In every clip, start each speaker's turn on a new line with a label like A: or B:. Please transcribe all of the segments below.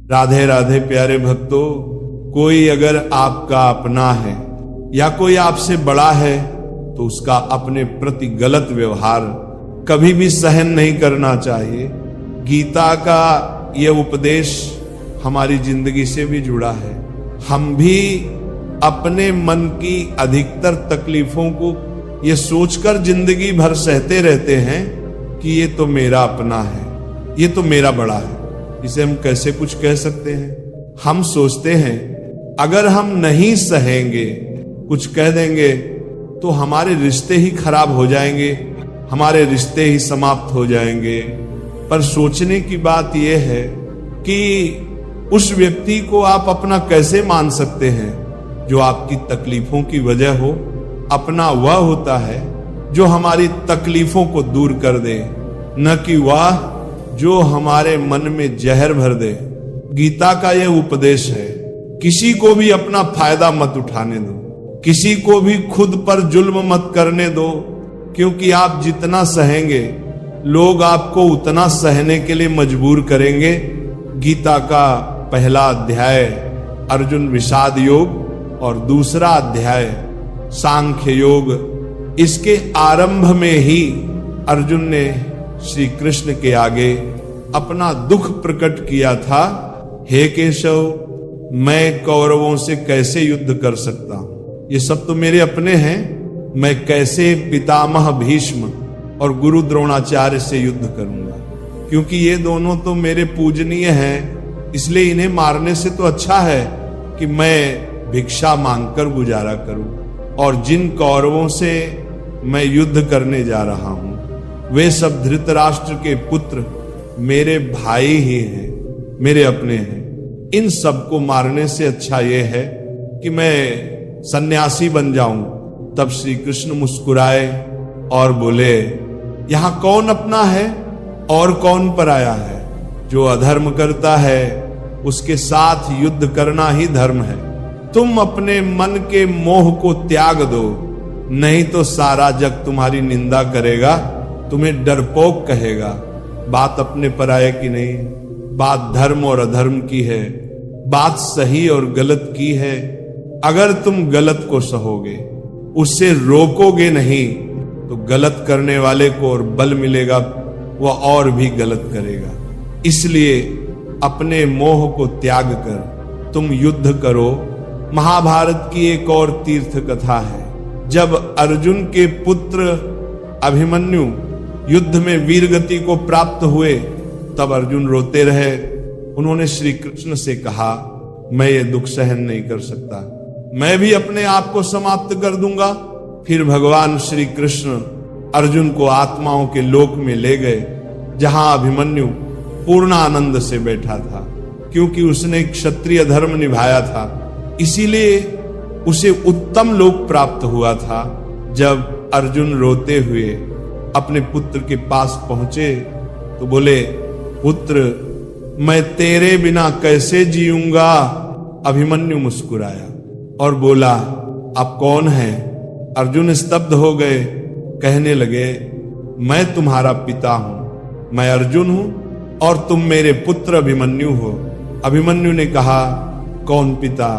A: राधे राधे प्यारे भक्तों, कोई अगर आपका अपना है या कोई आपसे बड़ा है तो उसका अपने प्रति गलत व्यवहार कभी भी सहन नहीं करना चाहिए। गीता का यह उपदेश हमारी जिंदगी से भी जुड़ा है। हम भी अपने मन की अधिकतर तकलीफों को ये सोचकर जिंदगी भर सहते रहते हैं कि ये तो मेरा अपना है, ये तो मेरा बड़ा है। इसे हम कैसे कुछ कह सकते हैं? हम सोचते हैं अगर हम नहीं सहेंगे, कुछ कह देंगे तो हमारे रिश्ते ही खराब हो जाएंगे, हमारे रिश्ते ही समाप्त हो जाएंगे। पर सोचने की बात यह है कि उस व्यक्ति को आप अपना कैसे मान सकते हैं जो आपकी तकलीफों की वजह हो। अपना वह होता है जो हमारी तकलीफों को दूर कर दे, न कि वह जो हमारे मन में जहर भर दे। गीता का यह उपदेश है, किसी को भी अपना फायदा मत उठाने दो, किसी को भी खुद पर जुल्म मत करने दो, क्योंकि आप जितना सहेंगे लोग आपको उतना सहने के लिए मजबूर करेंगे। गीता का पहला अध्याय अर्जुन विषाद योग और दूसरा अध्याय सांख्य योग। इसके आरंभ में ही अर्जुन ने श्री कृष्ण के आगे अपना दुख प्रकट किया था। हे केशव, मैं कौरवों से कैसे युद्ध कर सकता हूं? ये सब तो मेरे अपने हैं। मैं कैसे पितामह भीष्म और गुरु द्रोणाचार्य से युद्ध करूंगा? क्योंकि ये दोनों तो मेरे पूजनीय हैं, इसलिए इन्हें मारने से तो अच्छा है कि मैं भिक्षा मांगकर गुजारा करूं। और जिन कौरवों से मैं युद्ध करने जा रहा हूं वे सब धृतराष्ट्र के पुत्र मेरे भाई ही हैं, मेरे अपने हैं। इन सबको मारने से अच्छा यह है कि मैं सन्यासी बन जाऊं। तब श्री कृष्ण मुस्कुराए और बोले, यहां कौन अपना है और कौन पराया है? जो अधर्म करता है उसके साथ युद्ध करना ही धर्म है। तुम अपने मन के मोह को त्याग दो, नहीं तो सारा जग तुम्हारी निंदा करेगा, तुम्हें डरपोक कहेगा। बात अपने पराये की नहीं, बात धर्म और अधर्म की है, बात सही और गलत की है। अगर तुम गलत को सहोगे, उससे रोकोगे नहीं, तो गलत करने वाले को और बल मिलेगा, वह और भी गलत करेगा। इसलिए अपने मोह को त्याग कर तुम युद्ध करो। महाभारत की एक और तीर्थ कथा है। जब अर्जुन के पुत्र अभिमन्यु युद्ध में वीरगति को प्राप्त हुए, तब अर्जुन रोते रहे। उन्होंने श्री कृष्ण से कहा, मैं ये दुख सहन नहीं कर सकता, मैं भी अपने आप को समाप्त कर दूंगा। फिर भगवान श्री कृष्ण अर्जुन को आत्माओं के लोक में ले गए, जहां अभिमन्यु पूर्ण आनंद से बैठा था, क्योंकि उसने क्षत्रिय धर्म निभाया था। इसीलिए उसे उत्तम लोक प्राप्त हुआ था। जब अर्जुन रोते हुए अपने पुत्र के पास पहुंचे तो बोले, पुत्र, मैं तेरे बिना कैसे जीऊंगा? अभिमन्यु मुस्कुराया और बोला, आप कौन हैं? अर्जुन स्तब्ध हो गए, कहने लगे, मैं तुम्हारा पिता हूं, मैं अर्जुन हूं और तुम मेरे पुत्र अभिमन्यु हो। अभिमन्यु ने कहा, कौन पिता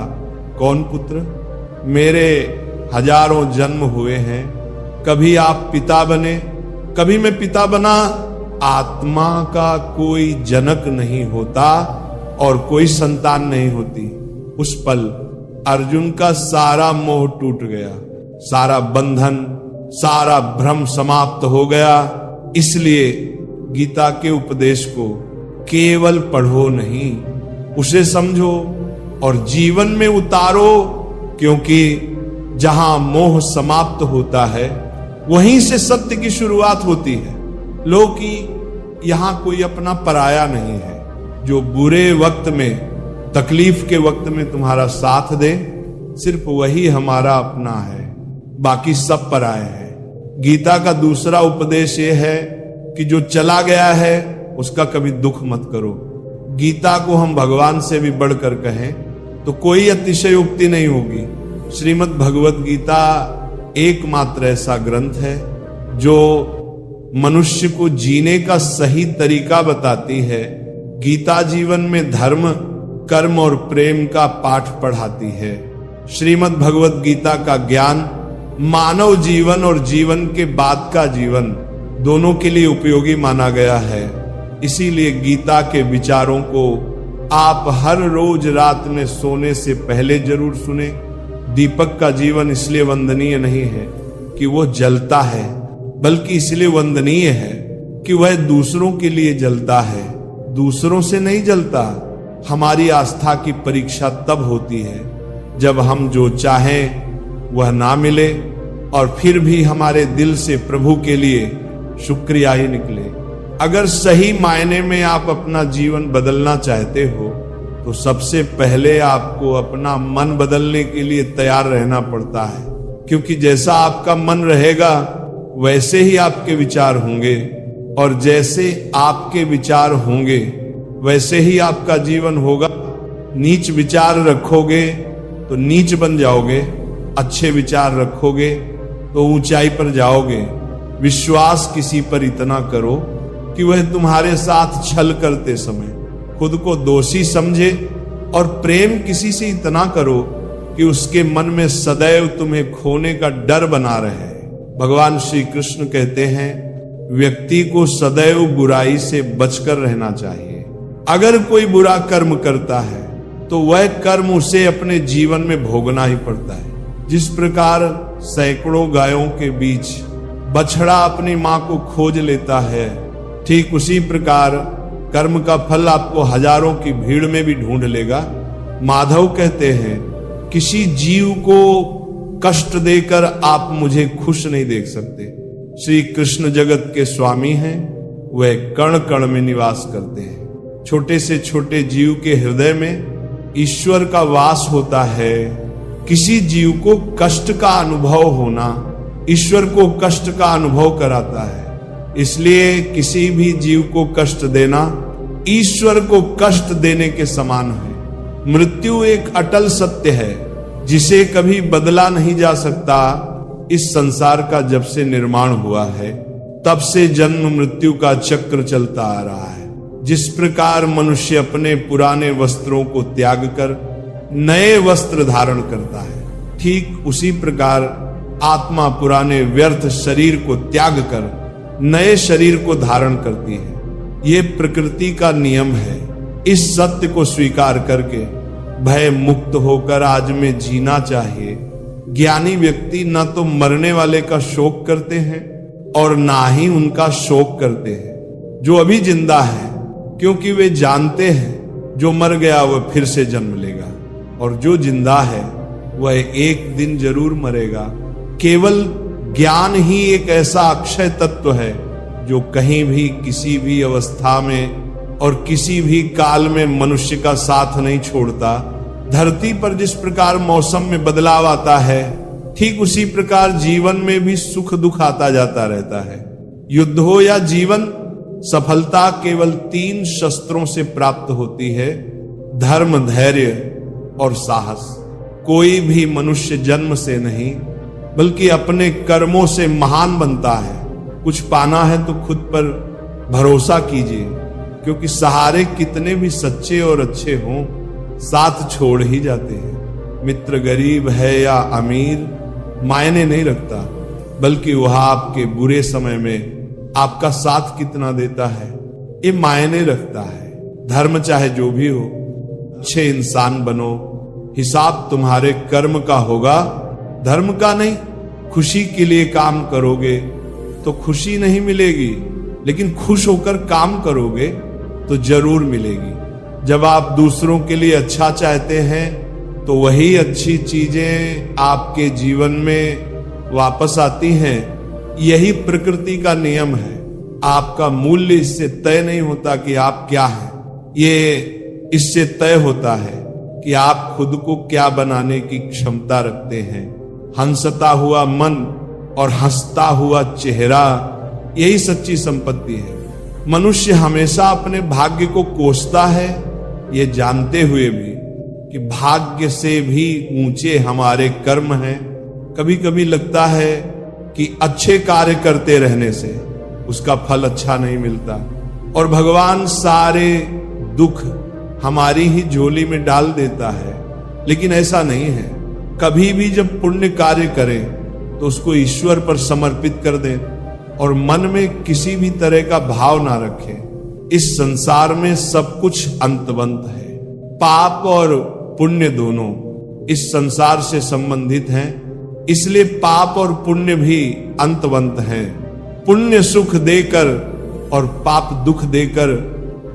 A: कौन पुत्र? मेरे हजारों जन्म हुए हैं, कभी आप पिता बने, कभी मैं पिता बना। आत्मा का कोई जनक नहीं होता और कोई संतान नहीं होती। उस पल अर्जुन का सारा मोह टूट गया, सारा बंधन, सारा भ्रम समाप्त हो गया। इसलिए गीता के उपदेश को केवल पढ़ो नहीं, उसे समझो और जीवन में उतारो, क्योंकि जहां मोह समाप्त होता है वहीं से सत्य की शुरुआत होती है। लो कि यहां कोई अपना पराया नहीं है। जो बुरे वक्त में, तकलीफ के वक्त में तुम्हारा साथ दे, सिर्फ वही हमारा अपना है, बाकी सब पराये हैं। गीता का दूसरा उपदेश यह है कि जो चला गया है उसका कभी दुख मत करो। गीता को हम भगवान से भी बढ़कर कहें तो कोई अतिशयोक्ति नहीं होगी। श्रीमद् भगवत गीता एकमात्र ऐसा ग्रंथ है जो मनुष्य को जीने का सही तरीका बताती है। गीता जीवन में धर्म कर्म और प्रेम का पाठ पढ़ाती है। श्रीमद् भगवत गीता का ज्ञान मानव जीवन और जीवन के बाद का जीवन दोनों के लिए उपयोगी माना गया है। इसीलिए गीता के विचारों को आप हर रोज रात में सोने से पहले जरूर सुने। दीपक का जीवन इसलिए वंदनीय नहीं है कि वो जलता है, बल्कि इसलिए वंदनीय है कि वह दूसरों के लिए जलता है, दूसरों से नहीं जलता। हमारी आस्था की परीक्षा तब होती है जब हम जो चाहें वह ना मिले और फिर भी हमारे दिल से प्रभु के लिए शुक्रिया ही निकले। अगर सही मायने में आप अपना जीवन बदलना चाहते हो तो सबसे पहले आपको अपना मन बदलने के लिए तैयार रहना पड़ता है, क्योंकि जैसा आपका मन रहेगा वैसे ही आपके विचार होंगे, और जैसे आपके विचार होंगे वैसे ही आपका जीवन होगा। नीच विचार रखोगे तो नीच बन जाओगे, अच्छे विचार रखोगे तो ऊंचाई पर जाओगे। विश्वास किसी पर इतना करो कि वह तुम्हारे साथ छल करते समय खुद को दोषी समझे, और प्रेम किसी से इतना करो कि उसके मन में सदैव तुम्हें खोने का डर बना रहे। भगवान श्री कृष्ण कहते हैं, व्यक्ति को सदैव बुराई से बचकर रहना चाहिए। अगर कोई बुरा कर्म करता है तो वह कर्म उसे अपने जीवन में भोगना ही पड़ता है। जिस प्रकार सैकड़ों गायों के बीच बछड़ा अपनी मां को खोज लेता है, ठीक उसी प्रकार कर्म का फल आपको हजारों की भीड़ में भी ढूंढ लेगा। माधव कहते हैं, किसी जीव को कष्ट देकर आप मुझे खुश नहीं देख सकते। श्री कृष्ण जगत के स्वामी हैं, वह कण कण में निवास करते हैं। छोटे से छोटे जीव के हृदय में ईश्वर का वास होता है। किसी जीव को कष्ट का अनुभव होना ईश्वर को कष्ट का अनुभव कराता है। इसलिए किसी भी जीव को कष्ट देना ईश्वर को कष्ट देने के समान है। मृत्यु एक अटल सत्य है जिसे कभी बदला नहीं जा सकता। इस संसार का जब से निर्माण हुआ है तब से जन्म मृत्यु का चक्र चलता आ रहा है। जिस प्रकार मनुष्य अपने पुराने वस्त्रों को त्याग कर नए वस्त्र धारण करता है, ठीक उसी प्रकार आत्मा पुराने व्यर्थ शरीर को त्याग कर नए शरीर को धारण करती है। ये प्रकृति का नियम है। इस सत्य को स्वीकार करके भय मुक्त होकर आज में जीना चाहिए। ज्ञानी व्यक्ति न तो मरने वाले का शोक करते हैं और ना ही उनका शोक करते हैं जो अभी जिंदा है, क्योंकि वे जानते हैं जो मर गया वह फिर से जन्म लेगा, और जो जिंदा है वह एक दिन जरूर मरेगा। केवल ज्ञान ही एक ऐसा अक्षय तत्व है जो कहीं भी किसी भी अवस्था में और किसी भी काल में मनुष्य का साथ नहीं छोड़ता। धरती पर जिस प्रकार मौसम में बदलाव आता है, ठीक उसी प्रकार जीवन में भी सुख दुख आता जाता रहता है। युद्ध हो या जीवन, सफलता केवल 3 शस्त्रों से प्राप्त होती है: धर्म, धैर्य और साहस। कोई भी मनुष्य जन्म से नहीं बल्कि अपने कर्मों से महान बनता है। कुछ पाना है तो खुद पर भरोसा कीजिए, क्योंकि सहारे कितने भी सच्चे और अच्छे हों साथ छोड़ ही जाते हैं। मित्र गरीब है या अमीर मायने नहीं रखता, बल्कि वह आपके बुरे समय में आपका साथ कितना देता है ये मायने रखता है। धर्म चाहे जो भी हो, अच्छे इंसान बनो। हिसाब तुम्हारे कर्म का होगा, धर्म का नहीं। खुशी के लिए काम करोगे तो खुशी नहीं मिलेगी, लेकिन खुश होकर काम करोगे तो जरूर मिलेगी। जब आप दूसरों के लिए अच्छा चाहते हैं तो वही अच्छी चीजें आपके जीवन में वापस आती हैं। यही प्रकृति का नियम है। आपका मूल्य इससे तय नहीं होता कि आप क्या हैं, ये इससे तय होता है कि आप खुद को क्या बनाने की क्षमता रखते हैं। हंसता हुआ मन और हंसता हुआ चेहरा, यही सच्ची संपत्ति है। मनुष्य हमेशा अपने भाग्य को कोसता है, ये जानते हुए भी कि भाग्य से भी ऊंचे हमारे कर्म हैं। कभी कभी लगता है कि अच्छे कार्य करते रहने से उसका फल अच्छा नहीं मिलता, और भगवान सारे दुख हमारी ही झोली में डाल देता है। लेकिन ऐसा नहीं है। कभी भी जब पुण्य कार्य करें तो उसको ईश्वर पर समर्पित कर दें और मन में किसी भी तरह का भाव ना रखें। इस संसार में सब कुछ अंतवंत है। पाप और पुण्य दोनों इस संसार से संबंधित हैं, इसलिए पाप और पुण्य भी अंतवंत हैं। पुण्य सुख देकर और पाप दुख देकर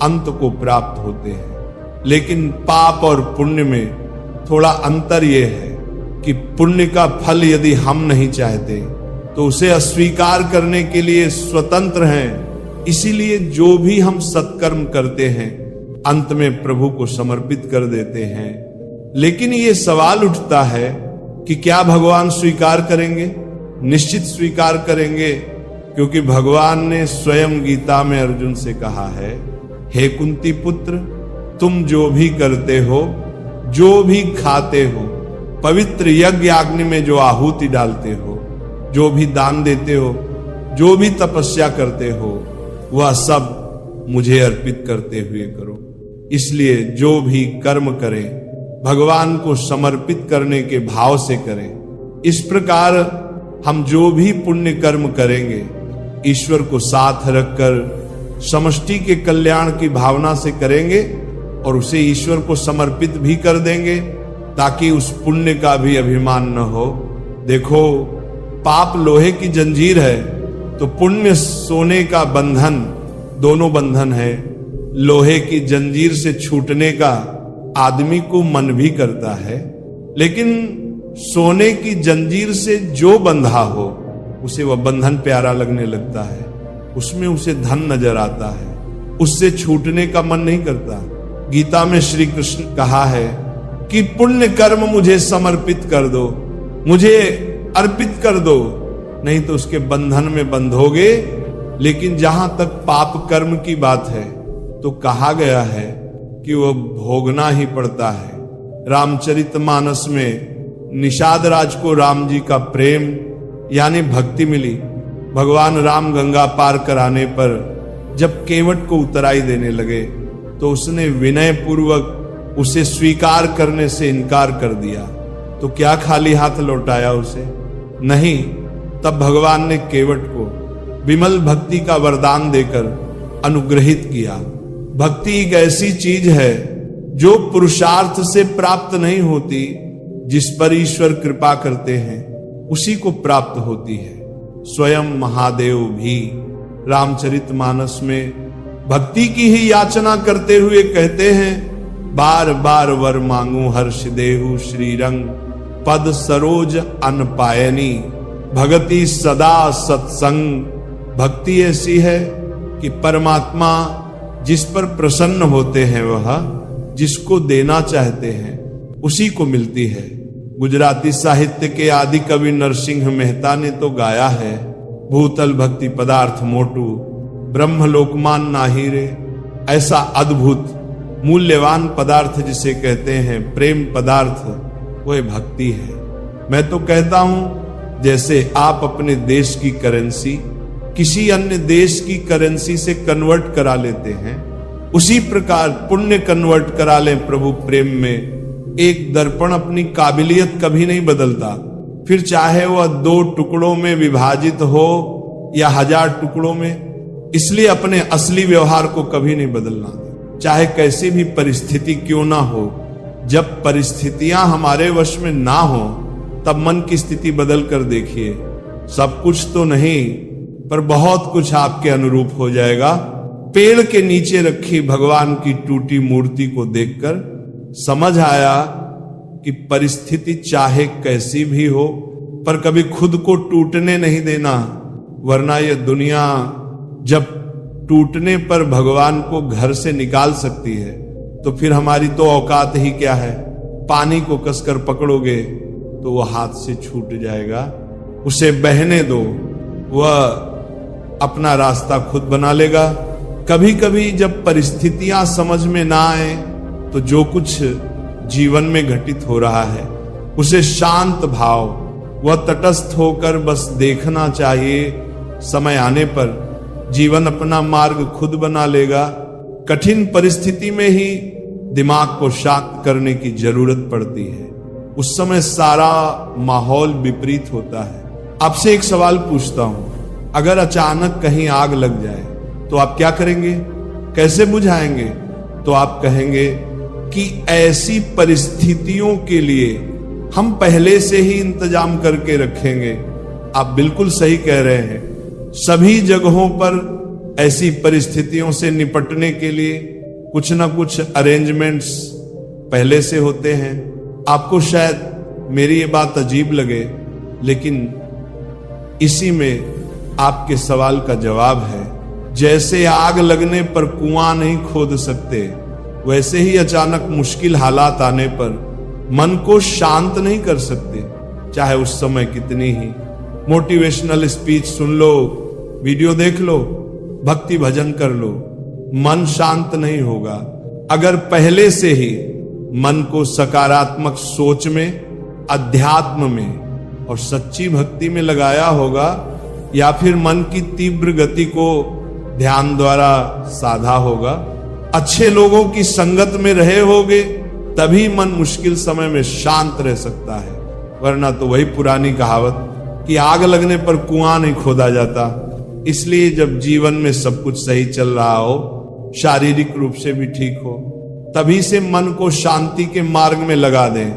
A: अंत को प्राप्त होते हैं। लेकिन पाप और पुण्य में थोड़ा अंतर यह है कि पुण्य का फल यदि हम नहीं चाहते तो उसे अस्वीकार करने के लिए स्वतंत्र हैं। इसीलिए जो भी हम सत्कर्म करते हैं अंत में प्रभु को समर्पित कर देते हैं। लेकिन ये सवाल उठता है कि क्या भगवान स्वीकार करेंगे? निश्चित स्वीकार करेंगे, क्योंकि भगवान ने स्वयं गीता में अर्जुन से कहा है, हे कुंती पुत्र, तुम जो भी करते हो, जो भी खाते हो, पवित्र यज्ञ अग्नि में जो आहुति डालते हो, जो भी दान देते हो, जो भी तपस्या करते हो, वह सब मुझे अर्पित करते हुए करो। इसलिए जो भी कर्म करें भगवान को समर्पित करने के भाव से करें। इस प्रकार हम जो भी पुण्य कर्म करेंगे ईश्वर को साथ रखकर समष्टि के कल्याण की भावना से करेंगे और उसे ईश्वर को समर्पित भी कर देंगे, ताकि उस पुण्य का भी अभिमान न हो। देखो, पाप लोहे की जंजीर है तो पुण्य सोने का बंधन, दोनों बंधन है। लोहे की जंजीर से छूटने का आदमी को मन भी करता है, लेकिन सोने की जंजीर से जो बंधा हो उसे वह बंधन प्यारा लगने लगता है, उसमें उसे धन नजर आता है, उससे छूटने का मन नहीं करता। गीता में श्री कृष्ण कहा है कि पुण्य कर्म मुझे समर्पित कर दो, मुझे अर्पित कर दो, नहीं तो उसके बंधन में बंधोगे। लेकिन जहां तक पाप कर्म की बात है तो कहा गया है कि वह भोगना ही पड़ता है। रामचरितमानस में निषाद राज को राम जी का प्रेम यानी भक्ति मिली। भगवान राम गंगा पार कराने पर जब केवट को उतराई देने लगे तो उसने विनय पूर्वक उसे स्वीकार करने से इनकार कर दिया। तो क्या खाली हाथ लौटाया उसे? नहीं। तब भगवान ने केवट को विमल भक्ति का वरदान देकर अनुग्रहित किया। भक्ति एक ऐसी चीज है जो पुरुषार्थ से प्राप्त नहीं होती, जिस पर ईश्वर कृपा करते हैं उसी को प्राप्त होती है। स्वयं महादेव भी रामचरितमानस में भक्ति की ही याचना करते हुए कहते हैं, बार बार वर मांगू हर्ष देहु श्रीरंग, पद सरोज अनपायनी, भगति सदा सत्संग। भक्ति ऐसी है कि परमात्मा जिस पर प्रसन्न होते हैं, वह जिसको देना चाहते हैं उसी को मिलती है। गुजराती साहित्य के आदि कवि नरसिंह मेहता ने तो गाया है, भूतल भक्ति पदार्थ मोटू, ब्रह्मलोकमान नाहीरे। ऐसा अद्भुत मूल्यवान पदार्थ जिसे कहते हैं प्रेम पदार्थ, वह भक्ति है। मैं तो कहता हूं, जैसे आप अपने देश की करेंसी किसी अन्य देश की करेंसी से कन्वर्ट करा लेते हैं, उसी प्रकार पुण्य कन्वर्ट करा लें प्रभु प्रेम में। एक दर्पण अपनी काबिलियत कभी नहीं बदलता, फिर चाहे वह 2 टुकड़ों में विभाजित हो या 1000 टुकड़ों में। इसलिए अपने असली व्यवहार को कभी नहीं बदलना, चाहे कैसी भी परिस्थिति क्यों ना हो। जब परिस्थितियां हमारे वश में ना हो तब मन की स्थिति बदल कर देखिए, सब कुछ तो नहीं पर बहुत कुछ आपके अनुरूप हो जाएगा। पेड़ के नीचे रखी भगवान की टूटी मूर्ति को देखकर समझ आया कि परिस्थिति चाहे कैसी भी हो पर कभी खुद को टूटने नहीं देना, वरना यह दुनिया जब टूटने पर भगवान को घर से निकाल सकती है तो फिर हमारी तो औकात ही क्या है। पानी को कसकर पकड़ोगे तो वह हाथ से छूट जाएगा, उसे बहने दो, वह अपना रास्ता खुद बना लेगा। कभी कभी जब परिस्थितियां समझ में ना आए तो जो कुछ जीवन में घटित हो रहा है उसे शांत भाव व तटस्थ होकर बस देखना चाहिए। समय आने पर जीवन अपना मार्ग खुद बना लेगा। कठिन परिस्थिति में ही दिमाग को शांत करने की जरूरत पड़ती है। उस समय सारा माहौल विपरीत होता है। आपसे एक सवाल पूछता हूं, अगर अचानक कहीं आग लग जाए तो आप क्या करेंगे, कैसे बुझाएंगे? तो आप कहेंगे कि ऐसी परिस्थितियों के लिए हम पहले से ही इंतजाम करके रखेंगे। आप बिल्कुल सही कह रहे हैं। सभी जगहों पर ऐसी परिस्थितियों से निपटने के लिए कुछ ना कुछ अरेंजमेंट्स पहले से होते हैं। आपको शायद मेरी ये बात अजीब लगे, लेकिन इसी में आपके सवाल का जवाब है। जैसे आग लगने पर कुआं नहीं खोद सकते, वैसे ही अचानक मुश्किल हालात आने पर मन को शांत नहीं कर सकते। चाहे उस समय कितनी ही मोटिवेशनल स्पीच सुन लो, वीडियो देख लो, भक्ति भजन कर लो, मन शांत नहीं होगा। अगर पहले से ही मन को सकारात्मक सोच में, अध्यात्म में और सच्ची भक्ति में लगाया होगा, या फिर मन की तीव्र गति को ध्यान द्वारा साधा होगा, अच्छे लोगों की संगत में रहे होगे, तभी मन मुश्किल समय में शांत रह सकता है। वरना तो वही पुरानी कहावत कि आग लगने पर कुआं नहीं खोदा जाता। इसलिए जब जीवन में सब कुछ सही चल रहा हो, शारीरिक रूप से भी ठीक हो, तभी से मन को शांति के मार्ग में लगा दें,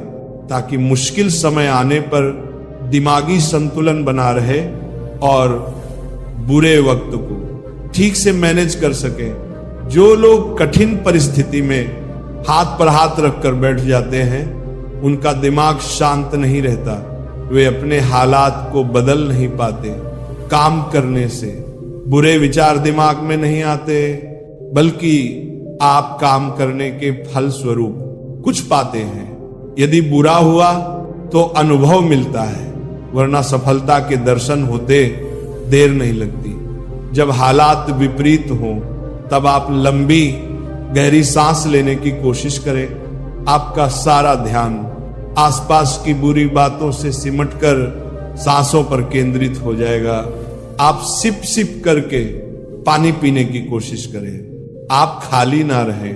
A: ताकि मुश्किल समय आने पर दिमागी संतुलन बना रहे और बुरे वक्त को ठीक से मैनेज कर सके। जो लोग कठिन परिस्थिति में हाथ पर हाथ रखकर बैठ जाते हैं, उनका दिमाग शांत नहीं रहता। वे अपने हालात को बदल नहीं पाते। काम करने से बुरे विचार दिमाग में नहीं आते, बल्कि आप काम करने के फल स्वरूप कुछ पाते हैं। यदि बुरा हुआ तो अनुभव मिलता है, वरना सफलता के दर्शन होते देर नहीं लगती। जब हालात विपरीत हों, तब आप लंबी गहरी सांस लेने की कोशिश करें। आपका सारा ध्यान आसपास की बुरी बातों से सिमटकर सांसों पर केंद्रित हो जाएगा। आप सिप सिप करके पानी पीने की कोशिश करें। आप खाली ना रहें,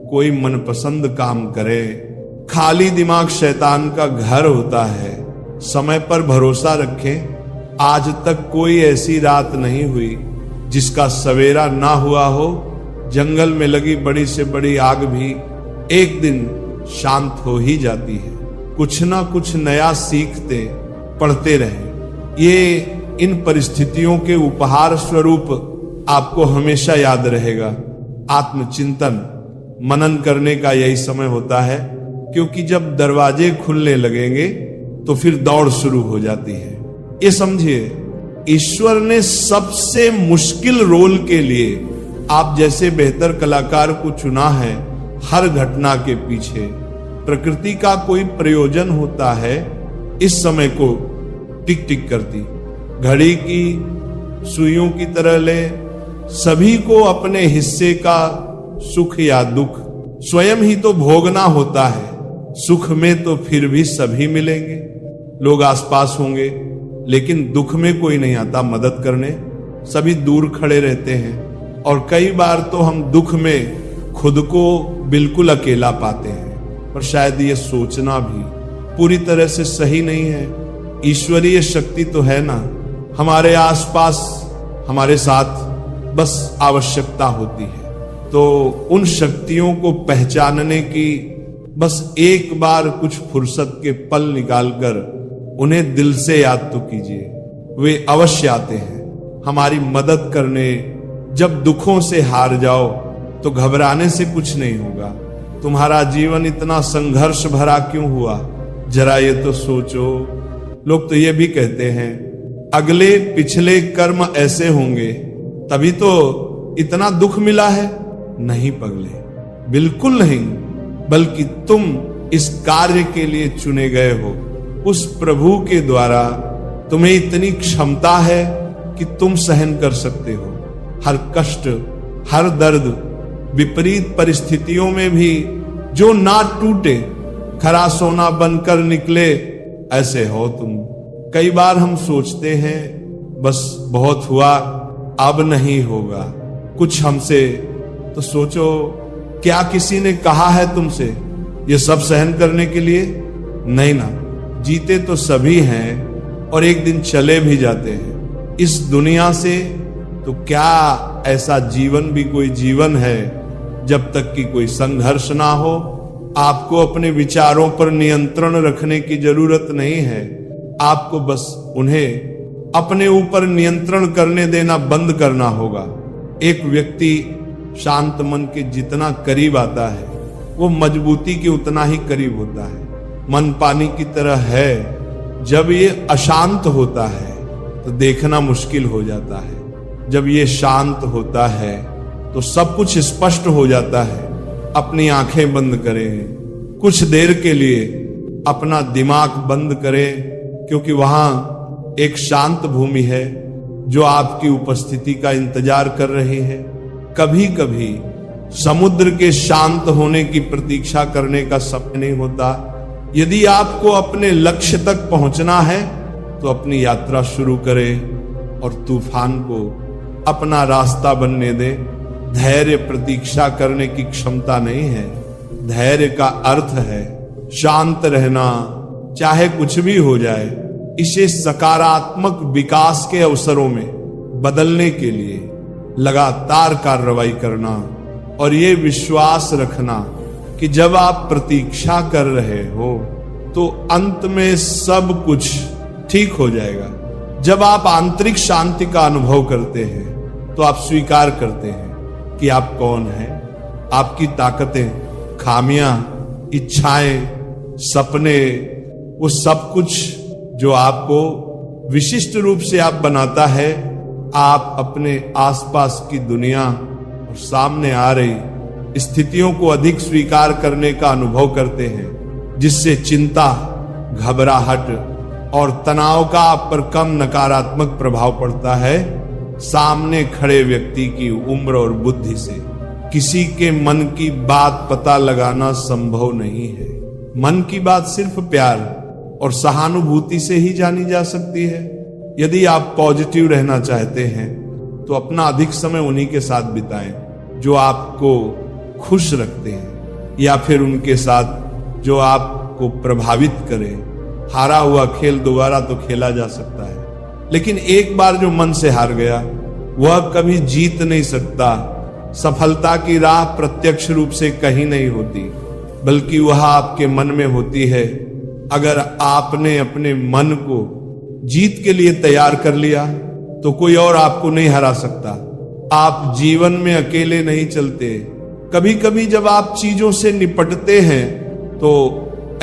A: कोई मनपसंद काम करें। खाली दिमाग शैतान का घर होता है। समय पर भरोसा रखें। आज तक कोई ऐसी रात नहीं हुई जिसका सवेरा ना हुआ हो। जंगल में लगी बड़ी से बड़ी आग भी एक दिन शांत हो ही जाती है। कुछ ना कुछ नया सीखते, पढ़ते रहें। ये इन परिस्थितियों के उपहार स्वरूप आपको हमेशा याद रहेगा। आत्मचिंतन, मनन करने का यही समय होता है, क्योंकि जब दरवाजे खुलने लगेंगे तो फिर दौड़ शुरू हो जाती है। ये समझिए, ईश्वर ने सबसे मुश्किल रोल के लिए आप जैसे बेहतर कलाकार को चुना है। हर घटना के पीछे प्रकृति का कोई प्रयोजन होता है। इस समय को टिक टिक करती घड़ी की सुइयों की तरह ले। सभी को अपने हिस्से का सुख या दुख स्वयं ही तो भोगना होता है। सुख में तो फिर भी सभी मिलेंगे, लोग आसपास होंगे, लेकिन दुख में कोई नहीं आता मदद करने। सभी दूर खड़े रहते हैं और कई बार तो हम दुख में खुद को बिल्कुल अकेला पाते हैं। पर शायद ये सोचना भी पूरी तरह से सही नहीं है। ईश्वरीय शक्ति तो है ना हमारे आसपास, हमारे साथ, बस आवश्यकता होती है। तो उन शक्तियों को पहचानने की बस एक बार कुछ फुर्सत के पल निकालकर उन्हें दिल से याद तो कीजिए। वे अवश्य आते हैं हमारी मदद करने। जब दुखों से हार जाओ तो घबराने से कुछ नहीं होगा। तुम्हारा जीवन इतना संघर्ष भरा क्यों हुआ, जरा ये तो सोचो। लोग तो ये भी कहते हैं अगले पिछले कर्म ऐसे होंगे तभी तो इतना दुख मिला है। नहीं पगले, बिल्कुल नहीं, बल्कि तुम इस कार्य के लिए चुने गए हो। उस प्रभु के द्वारा तुम्हें इतनी क्षमता है कि तुम सहन कर सकते हो हर कष्ट, हर दर्द। विपरीत परिस्थितियों में भी जो ना टूटे, खरा सोना बनकर निकले, ऐसे हो तुम। कई बार हम सोचते हैं बस बहुत हुआ, अब नहीं होगा कुछ हमसे। तो सोचो क्या किसी ने कहा है तुमसे ये सब सहन करने के लिए? नहीं ना, जीते तो सभी हैं और एक दिन चले भी जाते हैं इस दुनिया से। तो क्या ऐसा जीवन भी कोई जीवन है जब तक कि कोई संघर्ष ना हो? आपको अपने विचारों पर नियंत्रण रखने की जरूरत नहीं है, आपको बस उन्हें अपने ऊपर नियंत्रण करने देना बंद करना होगा। एक व्यक्ति शांत मन के जितना करीब आता है वो मजबूती के उतना ही करीब होता है। मन पानी की तरह है, जब ये अशांत होता है तो देखना मुश्किल हो जाता है, जब ये शांत होता है तो सब कुछ स्पष्ट हो जाता है। अपनी आंखें बंद करें, कुछ देर के लिए अपना दिमाग बंद करें, क्योंकि वहां एक शांत भूमि है जो आपकी उपस्थिति का इंतजार कर रही है। कभी कभी समुद्र के शांत होने की प्रतीक्षा करने का समय नहीं होता। यदि आपको अपने लक्ष्य तक पहुंचना है तो अपनी यात्रा शुरू करें और तूफान को अपना रास्ता बनने दें। धैर्य प्रतीक्षा करने की क्षमता नहीं है। धैर्य का अर्थ है शांत रहना, चाहे कुछ भी हो जाए, इसे सकारात्मक विकास के अवसरों में बदलने के लिए लगातार कार्रवाई करना और ये विश्वास रखना कि जब आप प्रतीक्षा कर रहे हो तो अंत में सब कुछ ठीक हो जाएगा। जब आप आंतरिक शांति का अनुभव करते हैं तो आप स्वीकार करते हैं कि आप कौन हैं, आपकी ताकतें, खामियां, इच्छाएं, सपने, वो सब कुछ जो आपको विशिष्ट रूप से आप बनाता है। आप अपने आसपास की दुनिया और सामने आ रही स्थितियों को अधिक स्वीकार करने का अनुभव करते हैं, जिससे चिंता, घबराहट और तनाव का आप पर कम नकारात्मक प्रभाव पड़ता है। सामने खड़े व्यक्ति की उम्र और बुद्धि से किसी के मन की बात पता लगाना संभव नहीं है। मन की बात सिर्फ प्यार और सहानुभूति से ही जानी जा सकती है। यदि आप पॉजिटिव रहना चाहते हैं तो अपना अधिक समय उन्हीं के साथ बिताएं जो आपको खुश रखते हैं, या फिर उनके साथ जो आपको प्रभावित करे। हारा हुआ खेल दोबारा तो खेला जा सकता है, लेकिन एक बार जो मन से हार गया वह कभी जीत नहीं सकता। सफलता की राह प्रत्यक्ष रूप से कहीं नहीं होती, बल्कि वह आपके मन में होती है। अगर आपने अपने मन को जीत के लिए तैयार कर लिया तो कोई और आपको नहीं हरा सकता। आप जीवन में अकेले नहीं चलते। कभी कभी जब आप चीजों से निपटते हैं तो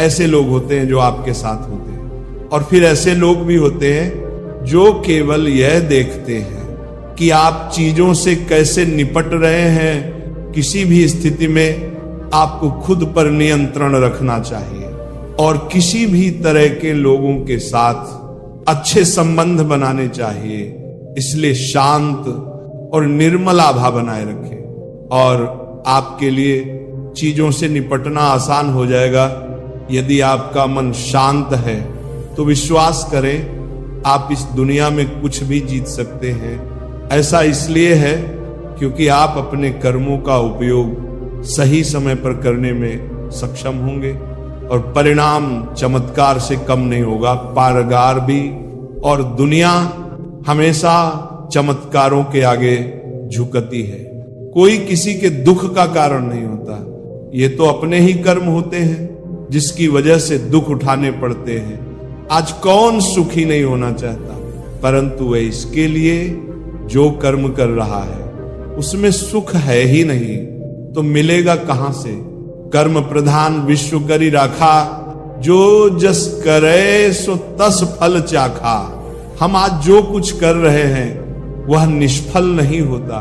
A: ऐसे लोग होते हैं जो आपके साथ होते हैं, और फिर ऐसे लोग भी होते हैं जो केवल यह देखते हैं कि आप चीजों से कैसे निपट रहे हैं। किसी भी स्थिति में आपको खुद पर नियंत्रण रखना चाहिए और किसी भी तरह के लोगों के साथ अच्छे संबंध बनाने चाहिए। इसलिए शांत और निर्मल आभा बनाए रखें और आपके लिए चीजों से निपटना आसान हो जाएगा। यदि आपका मन शांत है तो विश्वास करें आप इस दुनिया में कुछ भी जीत सकते हैं। ऐसा इसलिए है क्योंकि आप अपने कर्मों का उपयोग सही समय पर करने में सक्षम होंगे और परिणाम चमत्कार से कम नहीं होगा, पारगार भी। और दुनिया हमेशा चमत्कारों के आगे झुकती है। कोई किसी के दुख का कारण नहीं होता, ये तो अपने ही कर्म होते हैं जिसकी वजह से दुख उठाने पड़ते हैं। आज कौन सुखी नहीं होना चाहता, परंतु वह इसके लिए जो कर्म कर रहा है उसमें सुख है ही नहीं तो मिलेगा कहां से। कर्म प्रधान विश्व करी राखा, जो जस करे सो तस फल चाखा। हम आज जो कुछ कर रहे हैं वह निष्फल नहीं होता,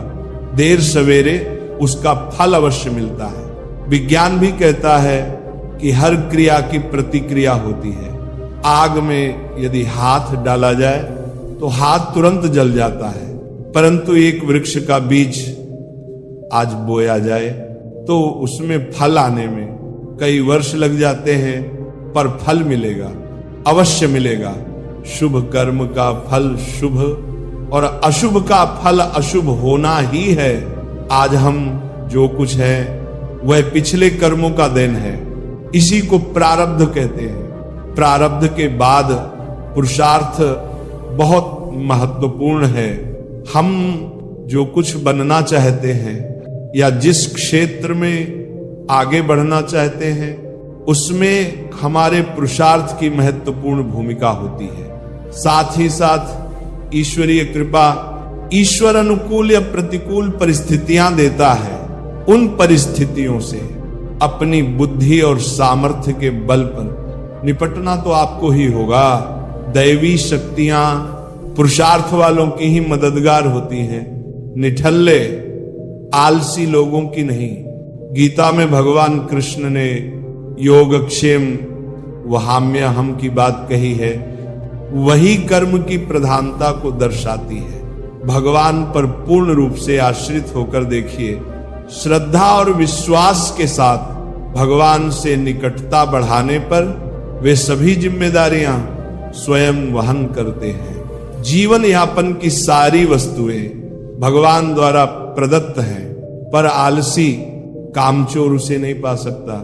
A: देर सवेरे उसका फल अवश्य मिलता है। विज्ञान भी कहता है कि हर क्रिया की प्रतिक्रिया होती है। आग में यदि हाथ डाला जाए तो हाथ तुरंत जल जाता है, परंतु एक वृक्ष का बीज आज बोया जाए तो उसमें फल आने में कई वर्ष लग जाते हैं, पर फल मिलेगा, अवश्य मिलेगा। शुभ कर्म का फल शुभ और अशुभ का फल अशुभ होना ही है। आज हम जो कुछ है वह पिछले कर्मों का देन है। इसी को प्रारब्ध कहते हैं। प्रारब्ध के बाद पुरुषार्थ बहुत महत्वपूर्ण है। हम जो कुछ बनना चाहते हैं या जिस क्षेत्र में आगे बढ़ना चाहते हैं, उसमें हमारे पुरुषार्थ की महत्वपूर्ण भूमिका होती है। साथ ही साथ ईश्वरीय कृपा, ईश्वर अनुकूल या प्रतिकूल परिस्थितियां देता है। उन परिस्थितियों से अपनी बुद्धि और सामर्थ्य के बल पर निपटना तो आपको ही होगा। दैवी शक्तियां पुरुषार्थ वालों की ही मददगार होती हैं, निठल्ले आलसी लोगों की नहीं। गीता में भगवान कृष्ण ने योगक्षेम वहाम्यहम की बात कही है, वही कर्म की प्रधानता को दर्शाती है। भगवान पर पूर्ण रूप से आश्रित होकर देखिए, श्रद्धा और विश्वास के साथ भगवान से निकटता बढ़ाने पर वे सभी जिम्मेदारियां स्वयं वहन करते हैं। जीवन यापन की सारी वस्तुएं भगवान द्वारा प्रदत्त हैं, पर आलसी कामचोर उसे नहीं पा सकता।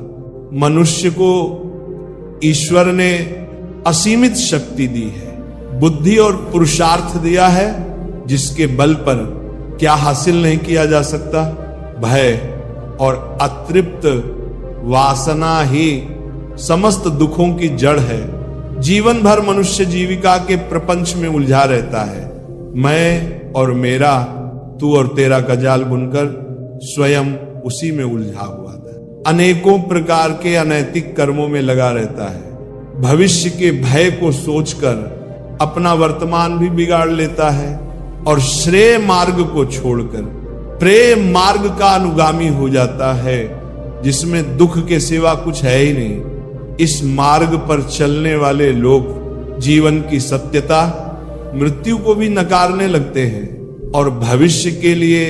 A: मनुष्य को ईश्वर ने असीमित शक्ति दी है, बुद्धि और पुरुषार्थ दिया है, जिसके बल पर क्या हासिल नहीं किया जा सकता। भय और अतृप्त वासना ही समस्त दुखों की जड़ है। जीवन भर मनुष्य जीविका के प्रपंच में उलझा रहता है। मैं और मेरा, तू और तेरा का जाल बुनकर स्वयं उसी में उलझा हुआ था। अनेकों प्रकार के अनैतिक कर्मों में लगा रहता है। भविष्य के भय को सोचकर अपना वर्तमान भी बिगाड़ लेता है और श्रेय मार्ग को छोड़कर प्रेम मार्ग का अनुगामी हो जाता है, जिसमें दुख के सिवा कुछ है ही नहीं। इस मार्ग पर चलने वाले लोग जीवन की सत्यता, मृत्यु को भी नकारने लगते हैं और भविष्य के लिए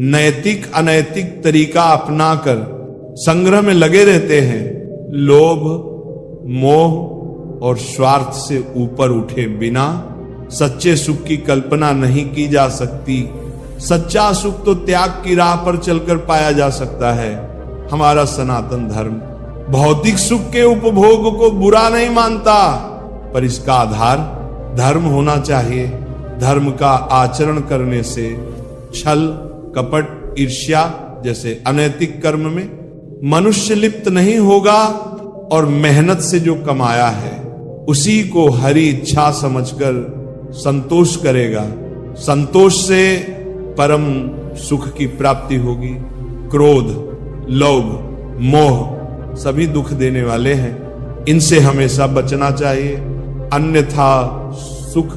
A: नैतिक अनैतिक तरीका अपनाकर संग्रह में लगे रहते हैं। लोभ, मोह और स्वार्थ से ऊपर उठे बिना सच्चे सुख की कल्पना नहीं की जा सकती। सच्चा सुख तो त्याग की राह पर चलकर पाया जा सकता है। हमारा सनातन धर्म भौतिक सुख के उपभोग को बुरा नहीं मानता, पर इसका आधार धर्म होना चाहिए। धर्म का आचरण करने से छल, कपट, ईर्ष्या जैसे अनैतिक कर्म में मनुष्य लिप्त नहीं होगा और मेहनत से जो कमाया है उसी को हरि इच्छा समझकर संतोष करेगा। संतोष से परम सुख की प्राप्ति होगी। क्रोध, लोभ, मोह सभी दुख देने वाले हैं, इनसे हमेशा बचना चाहिए, अन्यथा सुख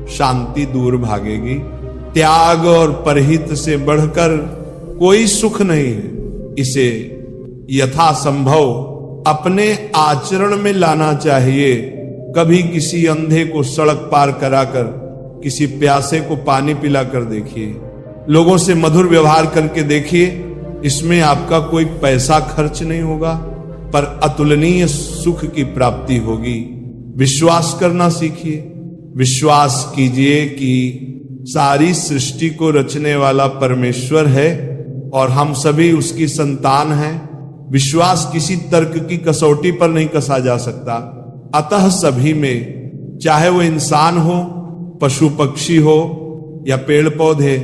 A: शांति दूर भागेगी। त्याग और परहित से बढ़कर कोई सुख नहीं है। इसे यथासंभव अपने आचरण में लाना चाहिए। कभी किसी अंधे को सड़क पार कराकर किसी प्यासे को पानी पिलाकर देखिए, लोगों से मधुर व्यवहार करके देखिए। इसमें आपका कोई पैसा खर्च नहीं होगा, पर अतुलनीय सुख की प्राप्ति होगी। विश्वास करना सीखिए। विश्वास कीजिए कि सारी सृष्टि को रचने वाला परमेश्वर है और हम सभी उसकी संतान हैं। विश्वास किसी तर्क की कसौटी पर नहीं कसा जा सकता। अतः सभी में, चाहे वो इंसान हो, पशु पक्षी हो या पेड़ पौधे,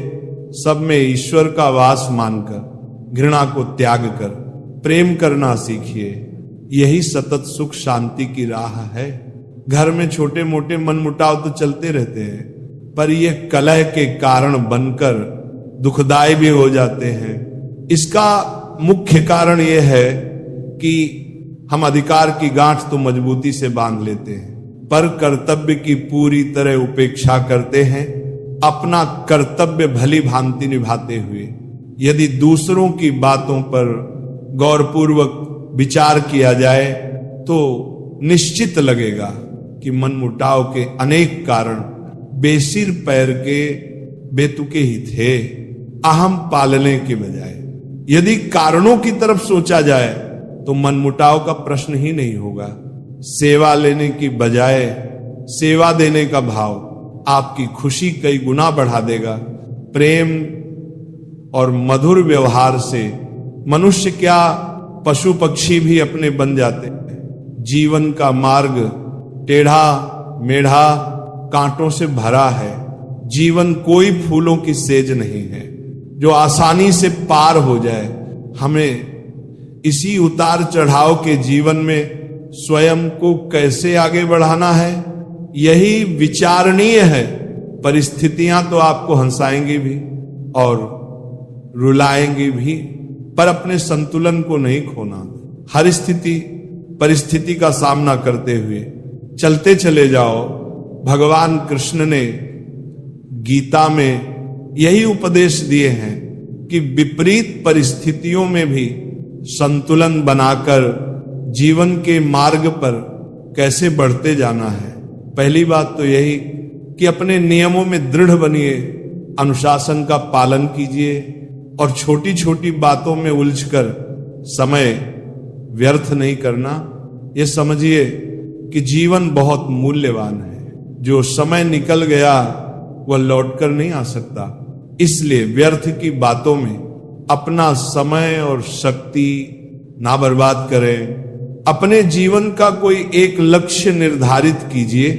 A: सब में ईश्वर का वास मानकर घृणा को त्याग कर प्रेम करना सीखिए। यही सतत सुख शांति की राह है। घर में छोटे मोटे मनमुटाव तो चलते रहते हैं, पर ये कलह के कारण बनकर दुखदायी भी हो जाते हैं। इसका मुख्य कारण यह है कि हम अधिकार की गांठ तो मजबूती से बांध लेते हैं, पर कर्तव्य की पूरी तरह उपेक्षा करते हैं, अपना कर्तव्य भली भांति निभाते हुए। यदि दूसरों की बातों पर गौरपूर्वक विचार किया जाए तो निश्चित लगेगा कि मनमुटाव के अनेक कारण बेसिर पैर के बेतुके ही थे, अहम पालने के बजाय। यदि कारणों की तरफ सोचा जाए तो मनमुटाव का प्रश्न ही नहीं होगा। सेवा लेने की बजाय सेवा देने का भाव आपकी खुशी कई गुना बढ़ा देगा। प्रेम और मधुर व्यवहार से मनुष्य क्या, पशु पक्षी भी अपने बन जाते हैं। जीवन का मार्ग टेढ़ा मेढ़ा कांटों से भरा है। जीवन कोई फूलों की सेज नहीं है जो आसानी से पार हो जाए। हमें इसी उतार चढ़ाव के जीवन में स्वयं को कैसे आगे बढ़ाना है, यही विचारणीय है। परिस्थितियां तो आपको हंसाएंगी भी और रुलाएंगी भी, पर अपने संतुलन को नहीं खोना। हर स्थिति परिस्थिति का सामना करते हुए चलते चले जाओ। भगवान कृष्ण ने गीता में यही उपदेश दिए हैं कि विपरीत परिस्थितियों में भी संतुलन बनाकर जीवन के मार्ग पर कैसे बढ़ते जाना है। पहली बात तो यही कि अपने नियमों में दृढ़ बनिए, अनुशासन का पालन कीजिए और छोटी छोटी बातों में उलझकर समय व्यर्थ नहीं करना। ये समझिए कि जीवन बहुत मूल्यवान है। जो समय निकल गया वह लौटकर नहीं आ सकता। इसलिए व्यर्थ की बातों में अपना समय और शक्ति ना बर्बाद करें। अपने जीवन का कोई एक लक्ष्य निर्धारित कीजिए,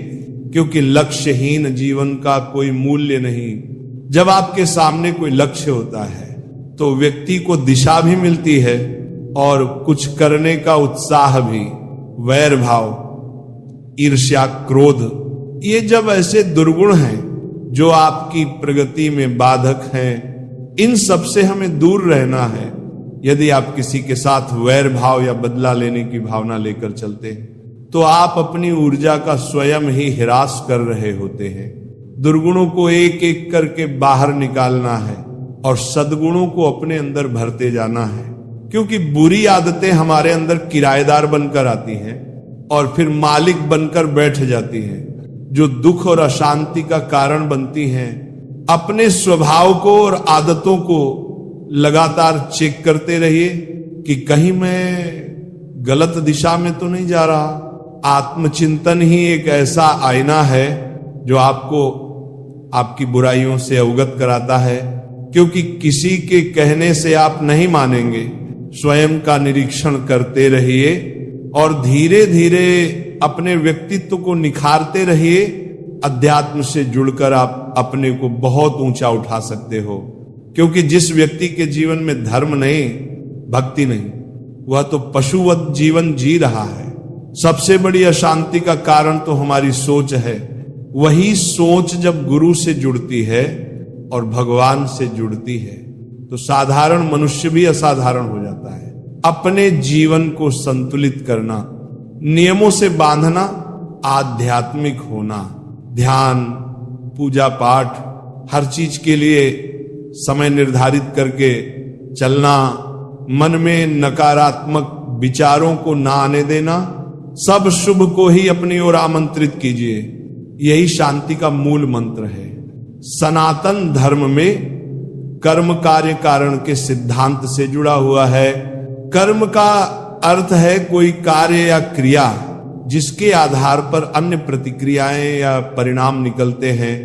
A: क्योंकि लक्ष्यहीन जीवन का कोई मूल्य नहीं। जब आपके सामने कोई लक्ष्य होता है तो व्यक्ति को दिशा भी मिलती है और कुछ करने का उत्साह भी। वैर भाव, ईर्ष्या, क्रोध, ये जब ऐसे दुर्गुण हैं जो आपकी प्रगति में बाधक हैं, इन सब से हमें दूर रहना है। यदि आप किसी के साथ वैर भाव या बदला लेने की भावना लेकर चलते हैं तो आप अपनी ऊर्जा का स्वयं ही हिरास कर रहे होते हैं। दुर्गुणों को एक एक करके बाहर निकालना है और सद्गुणों को अपने अंदर भरते जाना है, क्योंकि बुरी आदतें हमारे अंदर किराएदार बनकर आती हैं और फिर मालिक बनकर बैठ जाती हैं, जो दुख और अशांति का कारण बनती हैं। अपने स्वभाव को और आदतों को लगातार चेक करते रहिए कि कहीं मैं गलत दिशा में तो नहीं जा रहा। आत्मचिंतन ही एक ऐसा आईना है जो आपको आपकी बुराइयों से अवगत कराता है, क्योंकि किसी के कहने से आप नहीं मानेंगे। स्वयं का निरीक्षण करते रहिए और धीरे धीरे अपने व्यक्तित्व को निखारते रहिए। अध्यात्म से जुड़कर आप अपने को बहुत ऊंचा उठा सकते हो, क्योंकि जिस व्यक्ति के जीवन में धर्म नहीं, भक्ति नहीं, वह तो पशुवत जीवन जी रहा है। सबसे बड़ी अशांति का कारण तो हमारी सोच है। वही सोच जब गुरु से जुड़ती है और भगवान से जुड़ती है तो साधारण मनुष्य भी असाधारण हो जाता है। अपने जीवन को संतुलित करना, नियमों से बांधना, आध्यात्मिक होना, ध्यान, पूजा पाठ, हर चीज के लिए समय निर्धारित करके चलना, मन में नकारात्मक विचारों को ना आने देना, सब शुभ को ही अपनी ओर आमंत्रित कीजिए। यही शांति का मूल मंत्र है। सनातन धर्म में कर्म कार्य कारण के सिद्धांत से जुड़ा हुआ है। कर्म का अर्थ है कोई कार्य या क्रिया जिसके आधार पर अन्य प्रतिक्रियाएं या परिणाम निकलते हैं।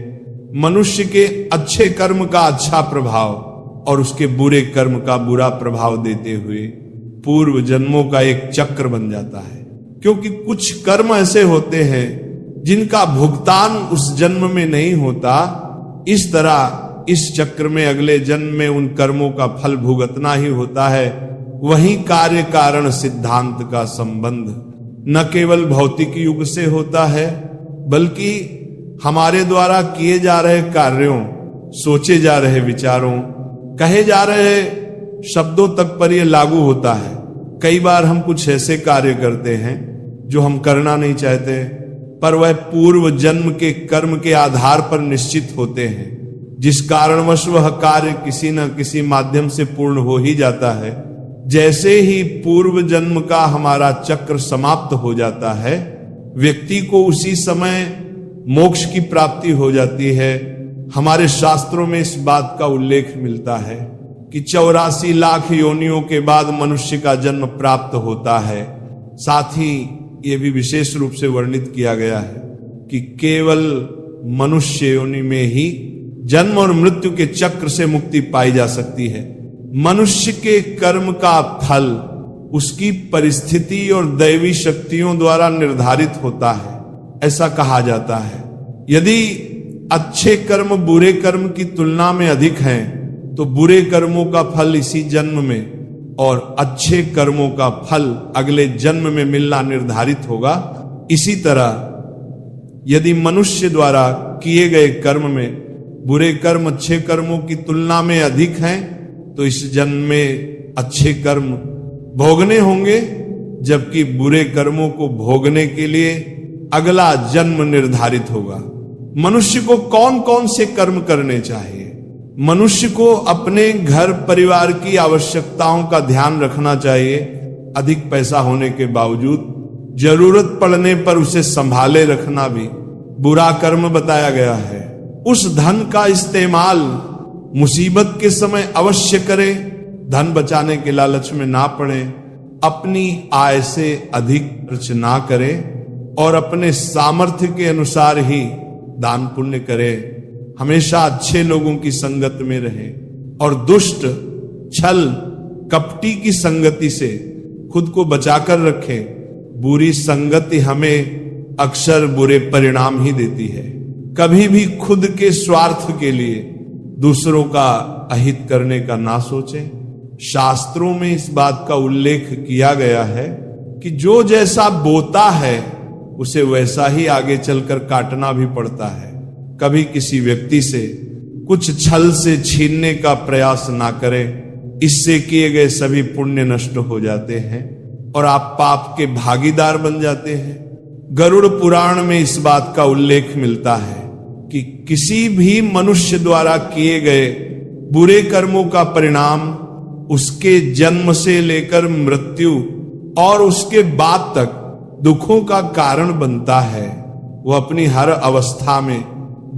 A: मनुष्य के अच्छे कर्म का अच्छा प्रभाव और उसके बुरे कर्म का बुरा प्रभाव देते हुए पूर्व जन्मों का एक चक्र बन जाता है, क्योंकि कुछ कर्म ऐसे होते हैं जिनका भुगतान उस जन्म में नहीं होता। इस तरह इस चक्र में अगले जन्म में उन कर्मों का फल भुगतना ही होता है। वही कार्य कारण सिद्धांत का संबंध न केवल भौतिक युग से होता है, बल्कि हमारे द्वारा किए जा रहे कार्यों, सोचे जा रहे विचारों, कहे जा रहे शब्दों तक पर यह लागू होता है। कई बार हम कुछ ऐसे कार्य करते हैं जो हम करना नहीं चाहते, पर वह पूर्व जन्म के कर्म के आधार पर निश्चित होते हैं, जिस कारणवश वह कार्य किसी न किसी माध्यम से पूर्ण हो ही जाता है। जैसे ही पूर्व जन्म का हमारा चक्र समाप्त हो जाता है, व्यक्ति को उसी समय मोक्ष की प्राप्ति हो जाती है। हमारे शास्त्रों में इस बात का उल्लेख मिलता है कि 84 लाख योनियों के बाद मनुष्य का जन्म प्राप्त होता है। साथ ही ये भी विशेष रूप से वर्णित किया गया है कि केवल मनुष्य योनि में ही जन्म और मृत्यु के चक्र से मुक्ति पाई जा सकती है। मनुष्य के कर्म का फल उसकी परिस्थिति और दैवी शक्तियों द्वारा निर्धारित होता है, ऐसा कहा जाता है। यदि अच्छे कर्म बुरे कर्म की तुलना में अधिक हैं, तो बुरे कर्मों का फल इसी जन्म में और अच्छे कर्मों का फल अगले जन्म में मिलना निर्धारित होगा। इसी तरह यदि मनुष्य द्वारा किए गए कर्म में बुरे कर्म अच्छे कर्मों की तुलना में अधिक हैं, तो इस जन्म में अच्छे कर्म भोगने होंगे, जबकि बुरे कर्मों को भोगने के लिए अगला जन्म निर्धारित होगा। मनुष्य को कौन कौन से कर्म करने चाहिए? मनुष्य को अपने घर परिवार की आवश्यकताओं का ध्यान रखना चाहिए। अधिक पैसा होने के बावजूद जरूरत पड़ने पर उसे संभाले रखना भी बुरा कर्म बताया गया है। उस धन का इस्तेमाल मुसीबत के समय अवश्य करे, धन बचाने के लालच में ना पड़े, अपनी आय से अधिक खर्च ना करे और अपने सामर्थ्य के अनुसार ही दान पुण्य करे। हमेशा अच्छे लोगों की संगत में रहे और दुष्ट, छल, कपटी की संगति से खुद को बचाकर रखे। बुरी संगति हमें अक्सर बुरे परिणाम ही देती है। कभी भी खुद के स्वार्थ के लिए दूसरों का अहित करने का ना सोचें। शास्त्रों में इस बात का उल्लेख किया गया है कि जो जैसा बोता है उसे वैसा ही आगे चलकर काटना भी पड़ता है। कभी किसी व्यक्ति से कुछ छल से छीनने का प्रयास ना करें, इससे किए गए सभी पुण्य नष्ट हो जाते हैं और आप पाप के भागीदार बन जाते हैं। गरुड़ पुराण में इस बात का उल्लेख मिलता है कि किसी भी मनुष्य द्वारा किए गए बुरे कर्मों का परिणाम उसके जन्म से लेकर मृत्यु और उसके बाद तक दुखों का कारण बनता है। वह अपनी हर अवस्था में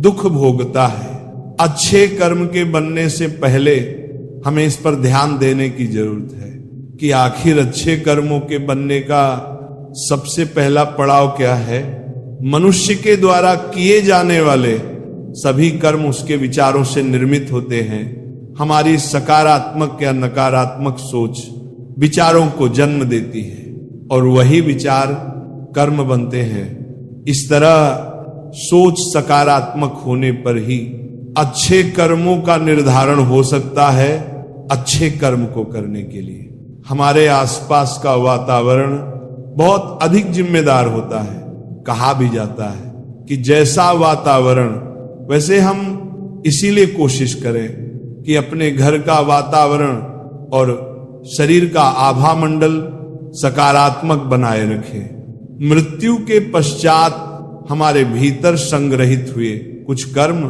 A: दुख भोगता है। अच्छे कर्म के बनने से पहले हमें इस पर ध्यान देने की जरूरत है कि आखिर अच्छे कर्मों के बनने का सबसे पहला पड़ाव क्या है। मनुष्य के द्वारा किए जाने वाले सभी कर्म उसके विचारों से निर्मित होते हैं। हमारी सकारात्मक या नकारात्मक सोच विचारों को जन्म देती है और वही विचार कर्म बनते हैं। इस तरह सोच सकारात्मक होने पर ही अच्छे कर्मों का निर्धारण हो सकता है। अच्छे कर्म को करने के लिए हमारे आसपास का वातावरण बहुत अधिक जिम्मेदार होता है। कहा भी जाता है कि जैसा वातावरण वैसे हम इसीलिए कोशिश करें कि अपने घर का वातावरण और शरीर का आभा मंडल सकारात्मक बनाए रखें। मृत्यु के पश्चात हमारे भीतर संग्रहित हुए कुछ कर्म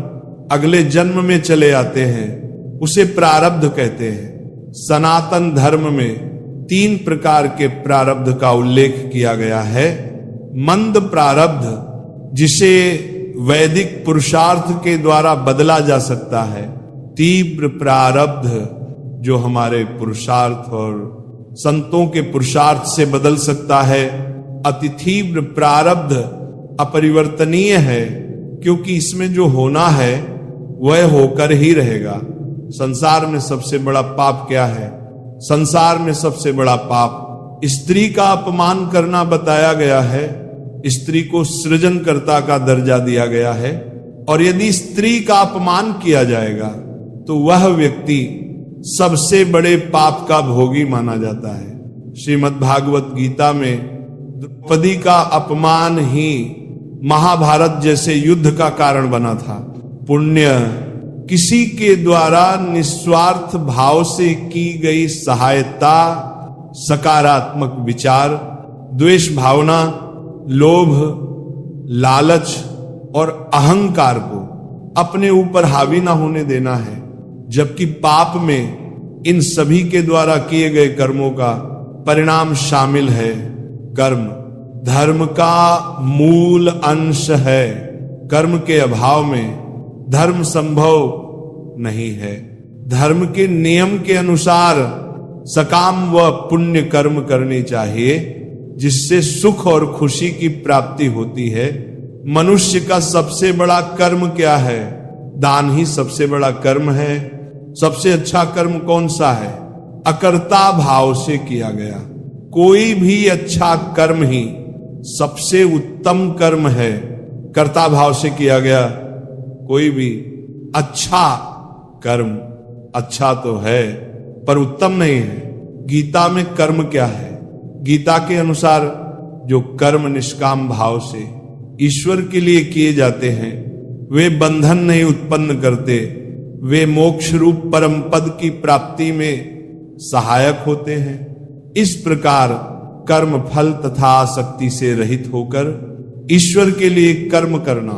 A: अगले जन्म में चले आते हैं, उसे प्रारब्ध कहते हैं। सनातन धर्म में 3 प्रकार के प्रारब्ध का उल्लेख किया गया है। मंद प्रारब्ध, जिसे वैदिक पुरुषार्थ के द्वारा बदला जा सकता है। तीव्र प्रारब्ध, जो हमारे पुरुषार्थ और संतों के पुरुषार्थ से बदल सकता है। अति तीव्र प्रारब्ध अपरिवर्तनीय है, क्योंकि इसमें जो होना है वह होकर ही रहेगा। संसार में सबसे बड़ा पाप क्या है? संसार में सबसे बड़ा पाप स्त्री का अपमान करना बताया गया है। स्त्री को सृजनकर्ता का दर्जा दिया गया है और यदि स्त्री का अपमान किया जाएगा तो वह व्यक्ति सबसे बड़े पाप का भोगी माना जाता है। श्रीमद् भागवत गीता में द्रौपदी का अपमान ही महाभारत जैसे युद्ध का कारण बना था। पुण्य, किसी के द्वारा निस्वार्थ भाव से की गई सहायता, सकारात्मक विचार, द्वेष भावना, लोभ, लालच और अहंकार को अपने ऊपर हावी ना होने देना है। जबकि पाप में इन सभी के द्वारा किए गए कर्मों का परिणाम शामिल है। कर्म धर्म का मूल अंश है। कर्म के अभाव में धर्म संभव नहीं है। धर्म के नियम के अनुसार सकाम व पुण्य कर्म करनी चाहिए, जिससे सुख और खुशी की प्राप्ति होती है। मनुष्य का सबसे बड़ा कर्म क्या है? दान ही सबसे बड़ा कर्म है। सबसे अच्छा कर्म कौन सा है? अकर्ता भाव से किया गया। कोई भी अच्छा कर्म ही सबसे उत्तम कर्म है, कर्ता भाव से किया गया। कोई भी अच्छा कर्म अच्छा तो है पर उत्तम नहीं है। गीता में कर्म क्या है? गीता के अनुसार जो कर्म निष्काम भाव से ईश्वर के लिए किए जाते हैं वे बंधन नहीं उत्पन्न करते, वे मोक्ष रूप परम पद की प्राप्ति में सहायक होते हैं। इस प्रकार कर्म फल तथा आसक्ति से रहित होकर ईश्वर के लिए कर्म करना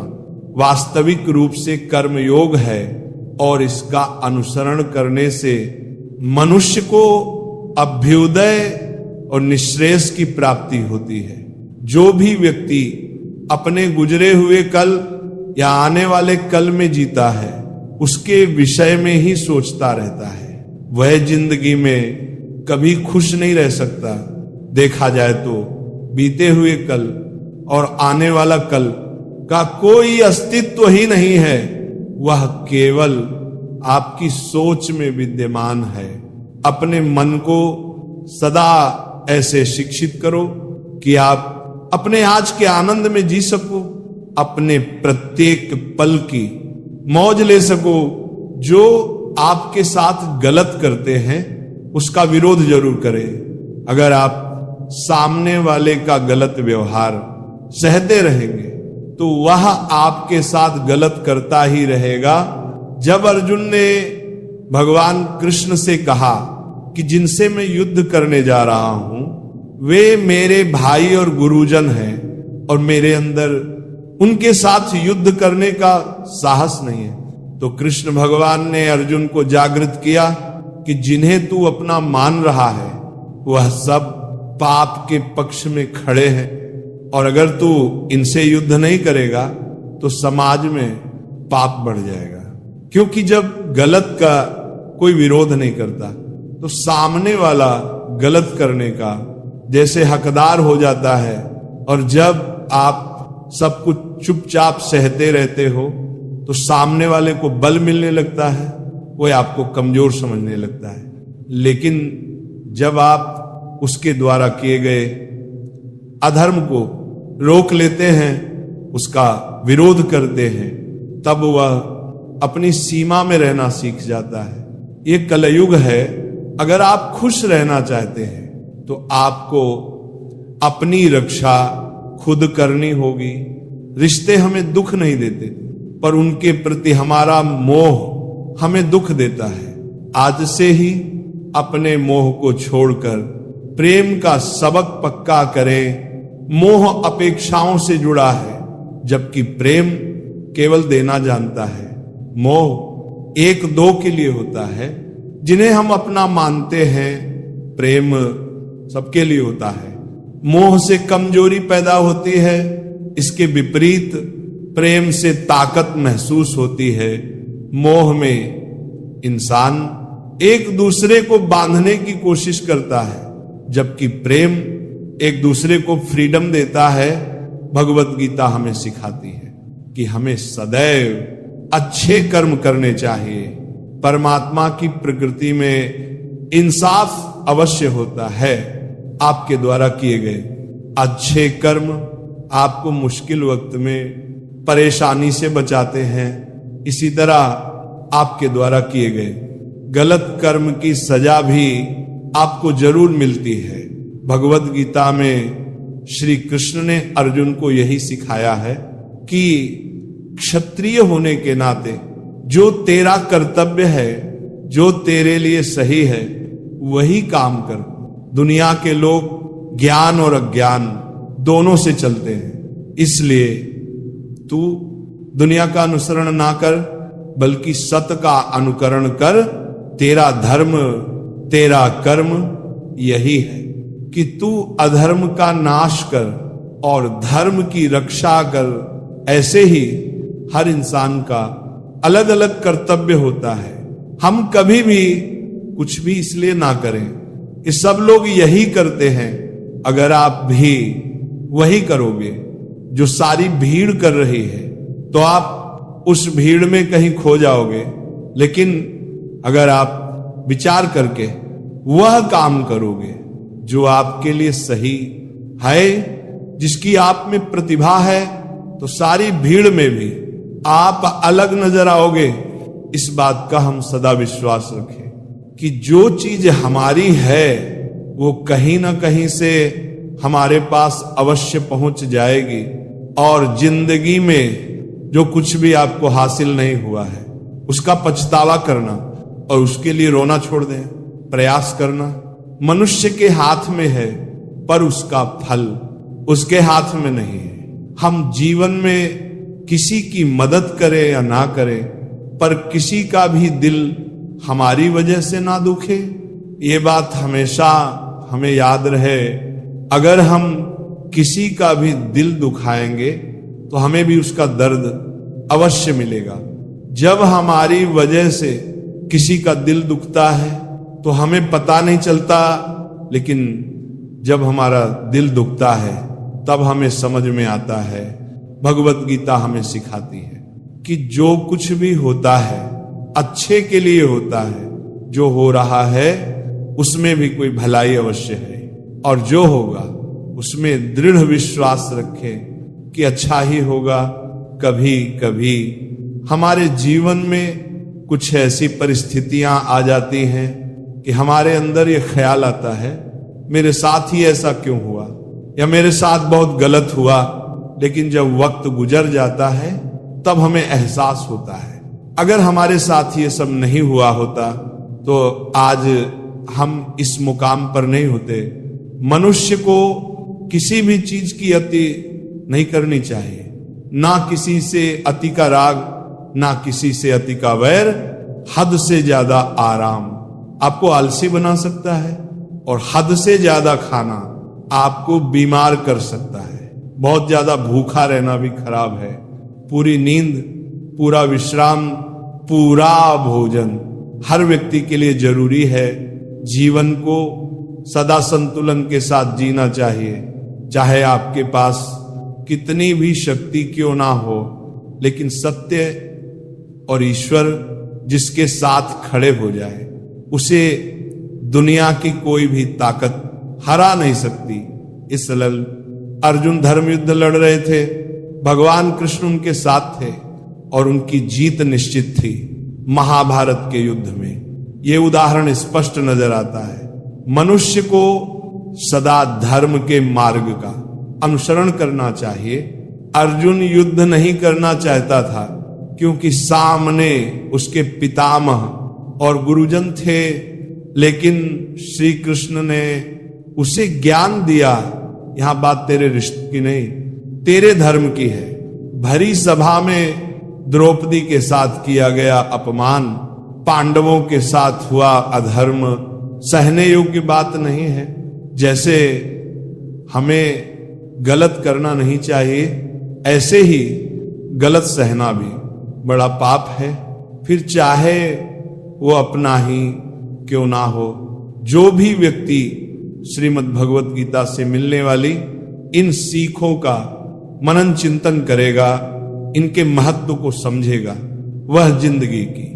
A: वास्तविक रूप से कर्म योग है और इसका अनुसरण करने से मनुष्य को अभ्युदय और निश्रेयस की प्राप्ति होती है। जो भी व्यक्ति अपने गुजरे हुए कल या आने वाले कल में जीता है उसके विषय में ही सोचता रहता है, वह जिंदगी में कभी खुश नहीं रह सकता। देखा जाए तो बीते हुए कल और आने वाला कल का कोई अस्तित्व ही नहीं है, वह केवल आपकी सोच में विद्यमान है। अपने मन को सदा ऐसे शिक्षित करो कि आप अपने आज के आनंद में जी सको, अपने प्रत्येक पल की मौज ले सको। जो आपके साथ गलत करते हैं उसका विरोध जरूर करें। अगर आप सामने वाले का गलत व्यवहार सहते रहेंगे तो वह आपके साथ गलत करता ही रहेगा। जब अर्जुन ने भगवान कृष्ण से कहा कि जिनसे मैं युद्ध करने जा रहा हूं वे मेरे भाई और गुरुजन हैं और मेरे अंदर उनके साथ युद्ध करने का साहस नहीं है, तो कृष्ण भगवान ने अर्जुन को जागृत किया कि जिन्हें तू अपना मान रहा है वह सब पाप के पक्ष में खड़े हैं और अगर तू इनसे युद्ध नहीं करेगा तो समाज में पाप बढ़ जाएगा। क्योंकि जब गलत का कोई विरोध नहीं करता तो सामने वाला गलत करने का जैसे हकदार हो जाता है, और जब आप सब कुछ चुपचाप सहते रहते हो तो सामने वाले को बल मिलने लगता है, वह आपको कमजोर समझने लगता है। लेकिन जब आप उसके द्वारा किए गए अधर्म को रोक लेते हैं, उसका विरोध करते हैं, तब वह अपनी सीमा में रहना सीख जाता है। ये कलयुग है। अगर आप खुश रहना चाहते हैं तो आपको अपनी रक्षा खुद करनी होगी। रिश्ते हमें दुख नहीं देते पर उनके प्रति हमारा मोह हमें दुख देता है। आज से ही अपने मोह को छोड़कर प्रेम का सबक पक्का करें। मोह अपेक्षाओं से जुड़ा है जबकि प्रेम केवल देना जानता है। मोह एक दो के लिए होता है जिन्हें हम अपना मानते हैं, प्रेम सबके लिए होता है। मोह से कमजोरी पैदा होती है, इसके विपरीत प्रेम से ताकत महसूस होती है। मोह में इंसान एक दूसरे को बांधने की कोशिश करता है जबकि प्रेम एक दूसरे को फ्रीडम देता है। भगवत गीता हमें सिखाती है कि हमें सदैव अच्छे कर्म करने चाहिए। परमात्मा की प्रकृति में इंसाफ अवश्य होता है। आपके द्वारा किए गए अच्छे कर्म आपको मुश्किल वक्त में परेशानी से बचाते हैं। इसी तरह आपके द्वारा किए गए गलत कर्म की सजा भी आपको जरूर मिलती है। भगवत गीता में श्री कृष्ण ने अर्जुन को यही सिखाया है कि क्षत्रिय होने के नाते जो तेरा कर्तव्य है, जो तेरे लिए सही है, वही काम कर। दुनिया के लोग ज्ञान और अज्ञान दोनों से चलते हैं, इसलिए तू दुनिया का अनुसरण ना कर बल्कि सत्य का अनुकरण कर। तेरा धर्म, तेरा कर्म यही है कि तू अधर्म का नाश कर और धर्म की रक्षा कर। ऐसे ही हर इंसान का अलग अलग कर्तव्य होता है। हम कभी भी कुछ भी इसलिए ना करें कि सब लोग यही करते हैं। अगर आप भी वही करोगे जो सारी भीड़ कर रही है तो आप उस भीड़ में कहीं खो जाओगे। लेकिन अगर आप विचार करके वह काम करोगे जो आपके लिए सही है, जिसकी आप में प्रतिभा है, तो सारी भीड़ में भी आप अलग नजर आओगे। इस बात का हम सदा विश्वास रखें कि जो चीज हमारी है वो कहीं ना कहीं से हमारे पास अवश्य पहुंच जाएगी। और जिंदगी में जो कुछ भी आपको हासिल नहीं हुआ है उसका पछतावा करना और उसके लिए रोना छोड़ दें, प्रयास करना मनुष्य के हाथ में है, पर उसका फल उसके हाथ में नहीं है। हम जीवन में किसी की मदद करें या ना करें, पर किसी का भी दिल हमारी वजह से ना दुखे, ये बात हमेशा हमें याद रहे। अगर हम किसी का भी दिल दुखाएंगे तो हमें भी उसका दर्द अवश्य मिलेगा। जब हमारी वजह से किसी का दिल दुखता है तो हमें पता नहीं चलता, लेकिन जब हमारा दिल दुखता है तब हमें समझ में आता है। भगवत गीता हमें सिखाती है कि जो कुछ भी होता है अच्छे के लिए होता है, जो हो रहा है उसमें भी कोई भलाई अवश्य है, और जो होगा उसमें दृढ़ विश्वास रखें कि अच्छा ही होगा। कभी कभी हमारे जीवन में कुछ ऐसी परिस्थितियां आ जाती हैं कि हमारे अंदर ये ख्याल आता है मेरे साथ ही ऐसा क्यों हुआ, या मेरे साथ बहुत गलत हुआ। लेकिन जब वक्त गुजर जाता है तब हमें एहसास होता है अगर हमारे साथ ये सब नहीं हुआ होता तो आज हम इस मुकाम पर नहीं होते। मनुष्य को किसी भी चीज की अति नहीं करनी चाहिए, ना किसी से अति का राग, ना किसी से अति का वैर। हद से ज्यादा आराम आपको आलसी बना सकता है, और हद से ज्यादा खाना आपको बीमार कर सकता है। बहुत ज्यादा भूखा रहना भी खराब है। पूरी नींद, पूरा विश्राम, पूरा भोजन हर व्यक्ति के लिए जरूरी है। जीवन को सदा संतुलन के साथ जीना चाहिए, चाहे आपके पास कितनी भी शक्ति क्यों ना हो, लेकिन सत्य और ईश्वर जिसके साथ खड़े हो जाए उसे दुनिया की कोई भी ताकत हरा नहीं सकती। इसलिए अर्जुन धर्म युद्ध लड़ रहे थे, भगवान कृष्ण उनके साथ थे और उनकी जीत निश्चित थी। महाभारत के युद्ध में यह उदाहरण स्पष्ट नजर आता है। मनुष्य को सदा धर्म के मार्ग का अनुसरण करना चाहिए। अर्जुन युद्ध नहीं करना चाहता था क्योंकि सामने उसके पितामह और गुरुजन थे, लेकिन श्री कृष्ण ने उसे ज्ञान दिया, यहां बात तेरे रिश्ते की नहीं, तेरे धर्म की है। भरी सभा में द्रौपदी के साथ किया गया अपमान, पांडवों के साथ हुआ अधर्म सहने योग्य बात नहीं है। जैसे हमें गलत करना नहीं चाहिए, ऐसे ही गलत सहना भी बड़ा पाप है, फिर चाहे वो अपना ही क्यों ना हो। जो भी व्यक्ति श्रीमद् भगवत गीता से मिलने वाली इन सीखों का मनन चिंतन करेगा, इनके महत्व को समझेगा, वह जिंदगी की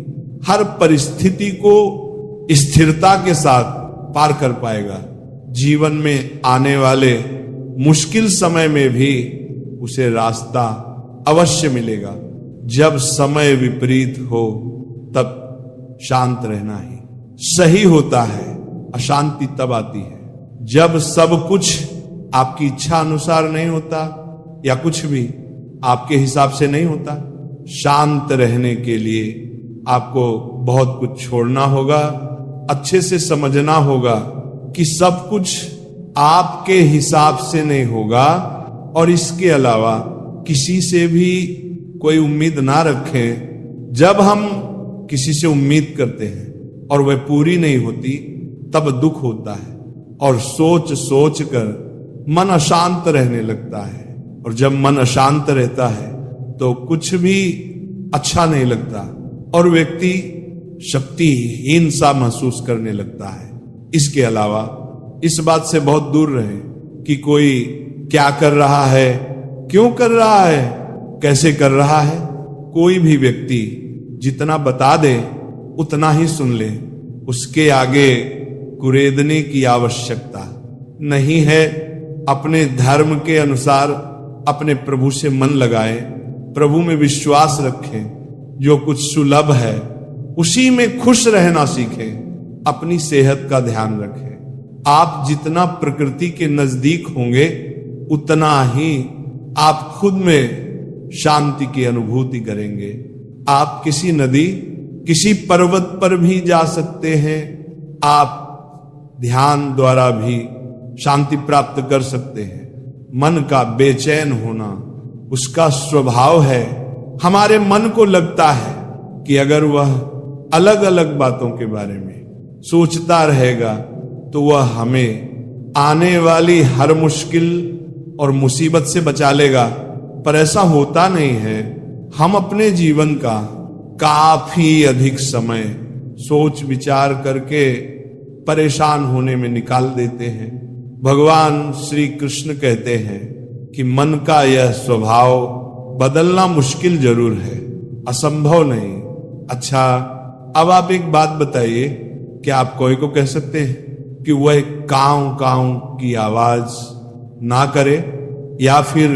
A: हर परिस्थिति को स्थिरता के साथ पार कर पाएगा। जीवन में आने वाले मुश्किल समय में भी उसे रास्ता अवश्य मिलेगा। जब समय विपरीत हो तब शांत रहना ही सही होता है। अशांति तब आती है जब सब कुछ आपकी इच्छा अनुसार नहीं होता या कुछ भी आपके हिसाब से नहीं होता। शांत रहने के लिए आपको बहुत कुछ छोड़ना होगा, अच्छे से समझना होगा कि सब कुछ आपके हिसाब से नहीं होगा, और इसके अलावा किसी से भी कोई उम्मीद ना रखें। जब हम किसी से उम्मीद करते हैं और वह पूरी नहीं होती तब दुख होता है, और सोच सोच कर मन अशांत रहने लगता है, और जब मन अशांत रहता है तो कुछ भी अच्छा नहीं लगता और व्यक्ति शक्तिहीन सा महसूस करने लगता है। इसके अलावा इस बात से बहुत दूर रहे कि कोई क्या कर रहा है, क्यों कर रहा है, कैसे कर रहा है। कोई भी व्यक्ति जितना बता दे उतना ही सुन ले, उसके आगे कुरेदने की आवश्यकता नहीं है। अपने धर्म के अनुसार अपने प्रभु से मन लगाए, प्रभु में विश्वास रखें, जो कुछ सुलभ है उसी में खुश रहना सीखें, अपनी सेहत का ध्यान रखें। आप जितना प्रकृति के नजदीक होंगे उतना ही आप खुद में शांति की अनुभूति करेंगे। आप किसी नदी, किसी पर्वत पर भी जा सकते हैं, आप ध्यान द्वारा भी शांति प्राप्त कर सकते हैं। मन का बेचैन होना उसका स्वभाव है। हमारे मन को लगता है कि अगर वह अलग अलग बातों के बारे में सोचता रहेगा तो वह हमें आने वाली हर मुश्किल और मुसीबत से बचा लेगा, पर ऐसा होता नहीं है। हम अपने जीवन का काफी अधिक समय सोच विचार करके परेशान होने में निकाल देते हैं। भगवान श्री कृष्ण कहते हैं कि मन का यह स्वभाव बदलना मुश्किल जरूर है, असंभव नहीं। अच्छा, अब आप एक बात बताइए, क्या आप कोई को कह सकते हैं कि वह कांव कांव की आवाज ना करे? या फिर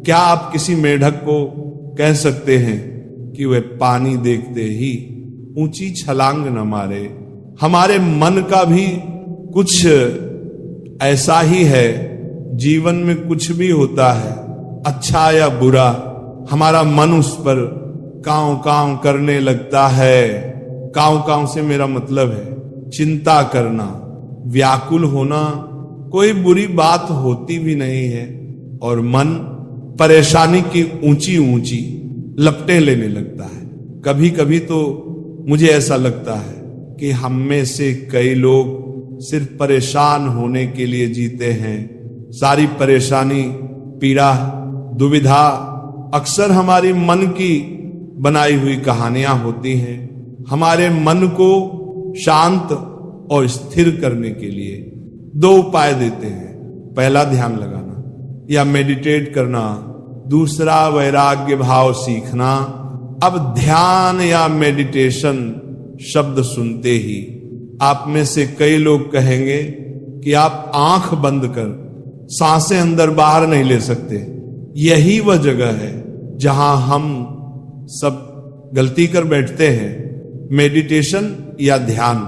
A: क्या आप किसी मेढक को कह सकते हैं कि वह पानी देखते ही ऊंची छलांग न मारे? हमारे मन का भी कुछ ऐसा ही है। जीवन में कुछ भी होता है, अच्छा या बुरा, हमारा मन उस पर कांव कांव करने लगता है। कांव कांव से मेरा मतलब है चिंता करना, व्याकुल होना। कोई बुरी बात होती भी नहीं है और मन परेशानी की ऊंची ऊंची लपटें लेने लगता है। कभी कभी तो मुझे ऐसा लगता है कि हम में से कई लोग सिर्फ परेशान होने के लिए जीते हैं। सारी परेशानी, पीड़ा, दुविधा अक्सर हमारी मन की बनाई हुई कहानियां होती हैं। हमारे मन को शांत और स्थिर करने के लिए दो उपाय देते हैं। पहला ध्यान लगाना या मेडिटेट करना, दूसरा वैराग्य भाव सीखना। अब ध्यान या मेडिटेशन शब्द सुनते ही आप में से कई लोग कहेंगे कि आप आंख बंद कर सांसें अंदर बाहर नहीं ले सकते। यही वह जगह है जहां हम सब गलती कर बैठते हैं। मेडिटेशन या ध्यान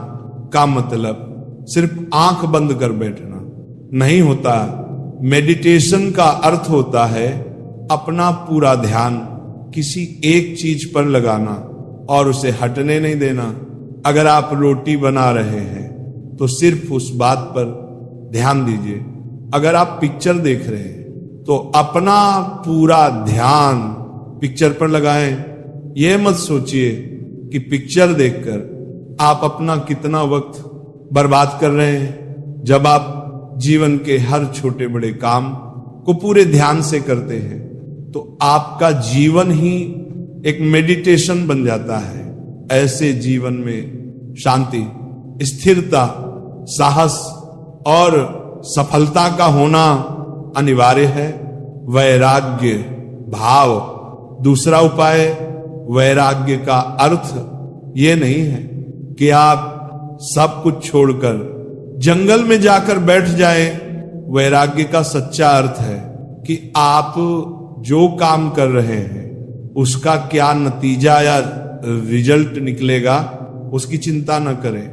A: का मतलब सिर्फ आंख बंद कर बैठना नहीं होता। मेडिटेशन का अर्थ होता है अपना पूरा ध्यान किसी एक चीज पर लगाना और उसे हटने नहीं देना। अगर आप रोटी बना रहे हैं तो सिर्फ उस बात पर ध्यान दीजिए। अगर आप पिक्चर देख रहे हैं तो अपना पूरा ध्यान पिक्चर पर लगाएं। यह मत सोचिए कि पिक्चर देखकर आप अपना कितना वक्त बर्बाद कर रहे हैं। जब आप जीवन के हर छोटे बड़े काम को पूरे ध्यान से करते हैं तो आपका जीवन ही एक मेडिटेशन बन जाता है। ऐसे जीवन में शांति, स्थिरता, साहस और सफलता का होना अनिवार्य है। वैराग्य भाव। दूसरा उपाय, वैराग्य का अर्थ ये नहीं है कि आप सब कुछ छोड़कर जंगल में जाकर बैठ जाएं। वैराग्य का सच्चा अर्थ है कि आप जो काम कर रहे हैं उसका क्या नतीजा या रिजल्ट निकलेगा उसकी चिंता न करें।